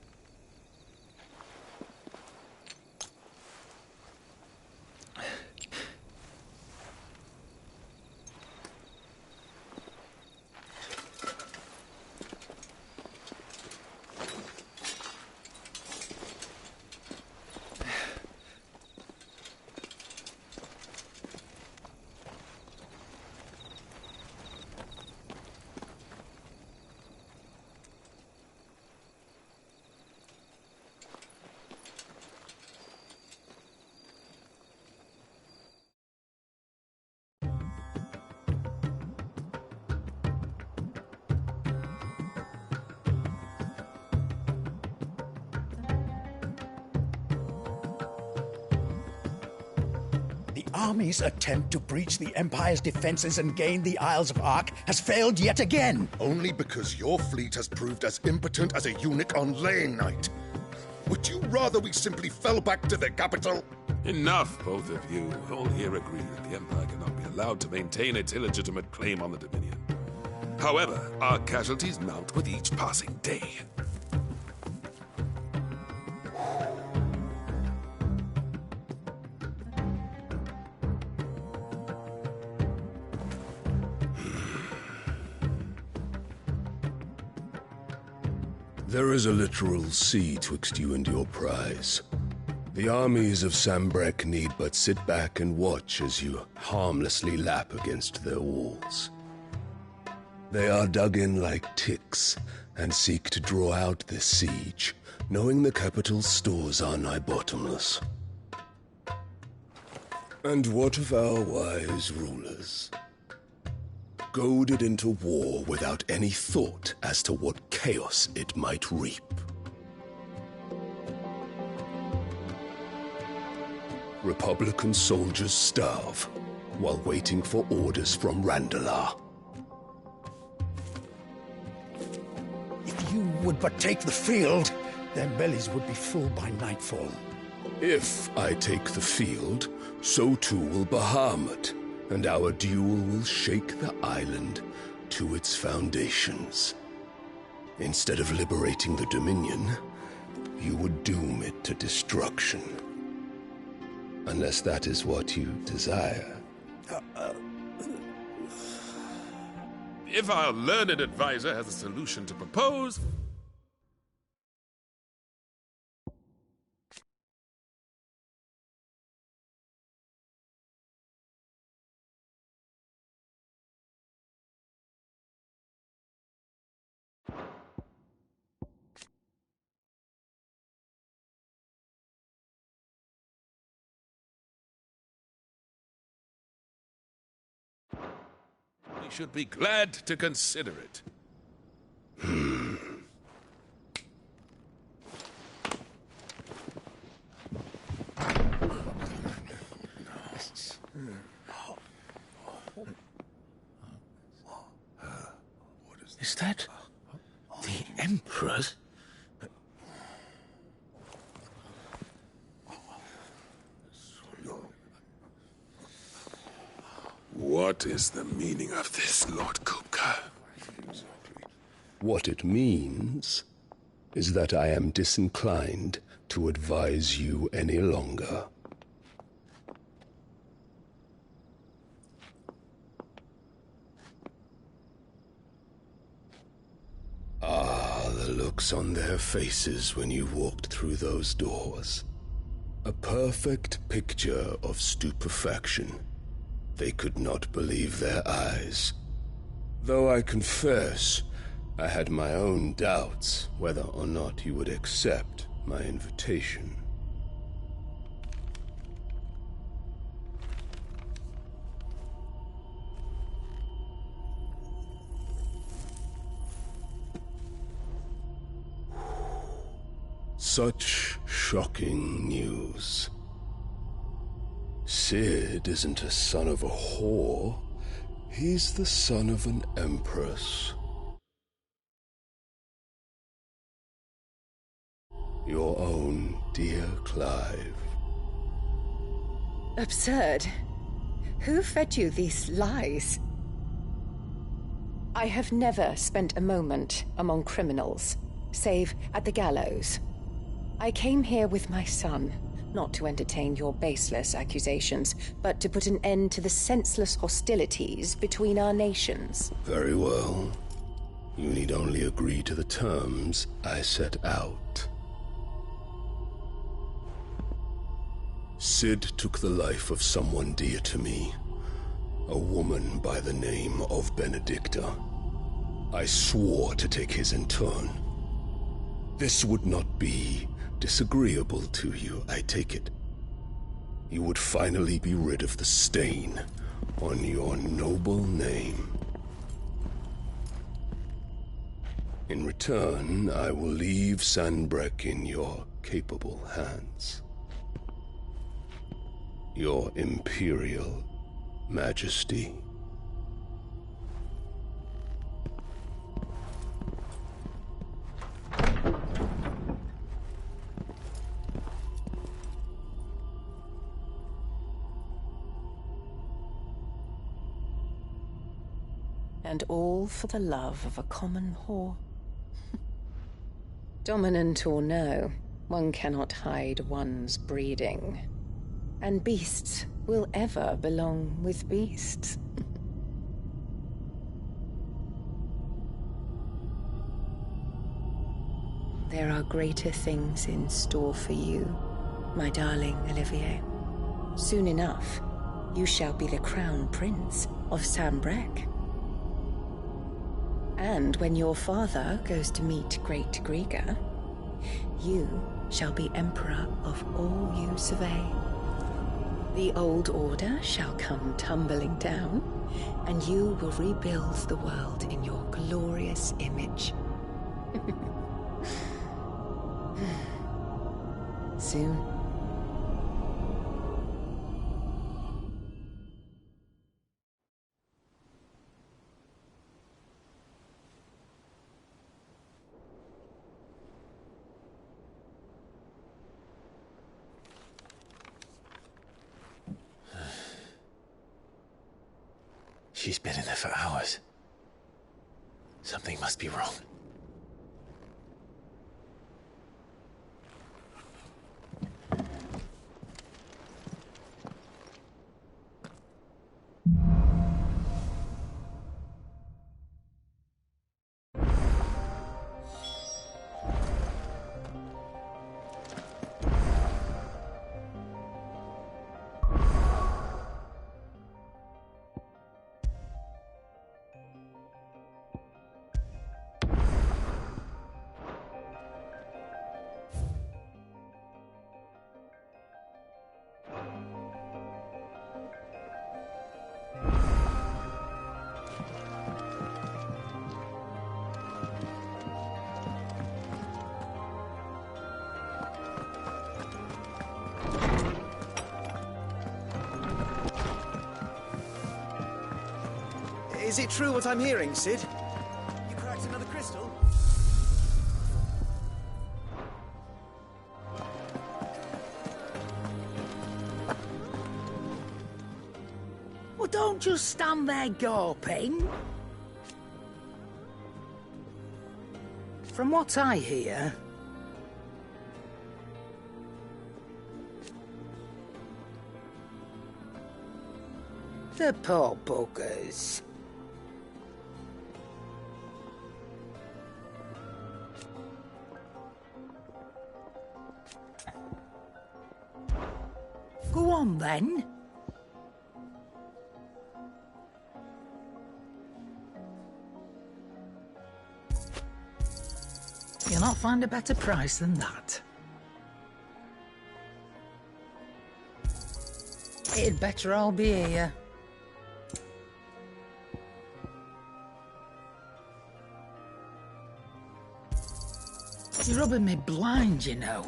army's attempt to breach the Empire's defenses and gain the Isles of Ark has failed yet again. Only because your fleet has proved as impotent as a eunuch on laying night. Would you rather we simply fell back to the capital? Enough, both of you. All here agree that the Empire cannot be allowed to maintain its illegitimate claim on the Dominion. However, our casualties mount with each passing day. There is a literal sea twixt you and your prize. The armies of Sanbreque need but sit back and watch as you harmlessly lap against their walls. They are dug in like ticks and seek to draw out this siege, knowing the capital's stores are nigh bottomless. And what of our wise rulers? Goaded into war without any thought as to what chaos it might reap. Republican soldiers starve while waiting for orders from Randalar. If you would but take the field, their bellies would be full by nightfall. If I take the field, so too will Bahamut, and our duel will shake the island to its foundations. Instead of liberating the Dominion, you would doom it to destruction. Unless that is what you desire. If our learned advisor has a solution to propose... we should be glad to consider it. Is that the Emperor's? What is the meaning of this, Lord Kupka? What it means is that I am disinclined to advise you any longer. Ah, the looks on their faces when you walked through those doors. A perfect picture of stupefaction. They could not believe their eyes. Though I confess, I had my own doubts whether or not you would accept my invitation. Such shocking news. Sid isn't a son of a whore. He's the son of an empress. Your own dear Clive. Absurd. Who fed you these lies? I have never spent a moment among criminals, save at the gallows. I came here with my son, not to entertain your baseless accusations, but to put an end to the senseless hostilities between our nations. Very well. You need only agree to the terms I set out. Sid took the life of someone dear to me, a woman by the name of Benedicta. I swore to take his in turn. This would not be disagreeable to you, I take it. You would finally be rid of the stain on your noble name. In return, I will leave Sanbreque in your capable hands. Your Imperial Majesty. And all for the love of a common whore. Dominant or no, one cannot hide one's breeding. And beasts will ever belong with beasts. There are greater things in store for you, my darling Olivier. Soon enough, you shall be the crown prince of Sambrec. And when your father goes to meet Great Griga, you shall be emperor of all you survey. The old order shall come tumbling down, and you will rebuild the world in your glorious image. Soon. She's been in there for hours. Something must be wrong. Is it true what I'm hearing, Cid? You cracked another crystal? Well, don't just stand there gawping. From what I hear, the poor buggers. Go on, then. You'll not find a better price than that. It'd better all be here. You're rubbing me blind, you know.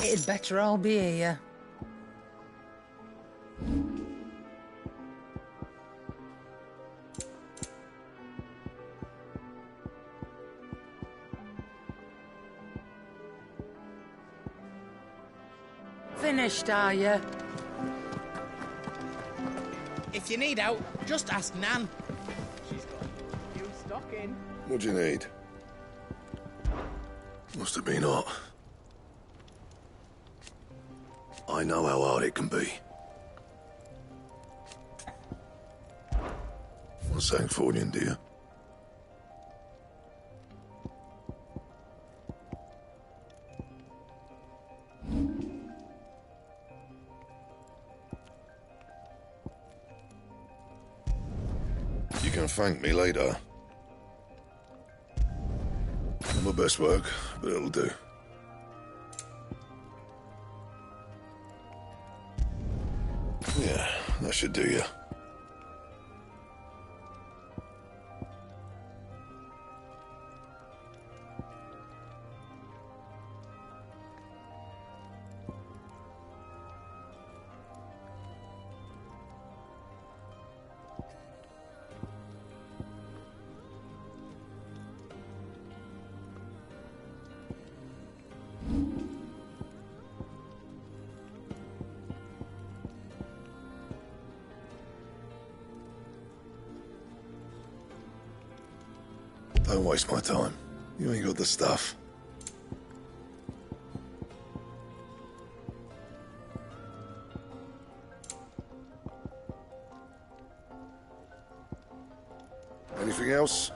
It'd better all be here. Finished, are you? If you need out, just ask Nan. She's got a few stocking. What do you need? Must have been hot. I know how hard it can be. What's that for you, dear? can thank me later. Not my best work, but it'll do. Yeah, that should do you. Don't waste my time. You ain't got the stuff. Anything else?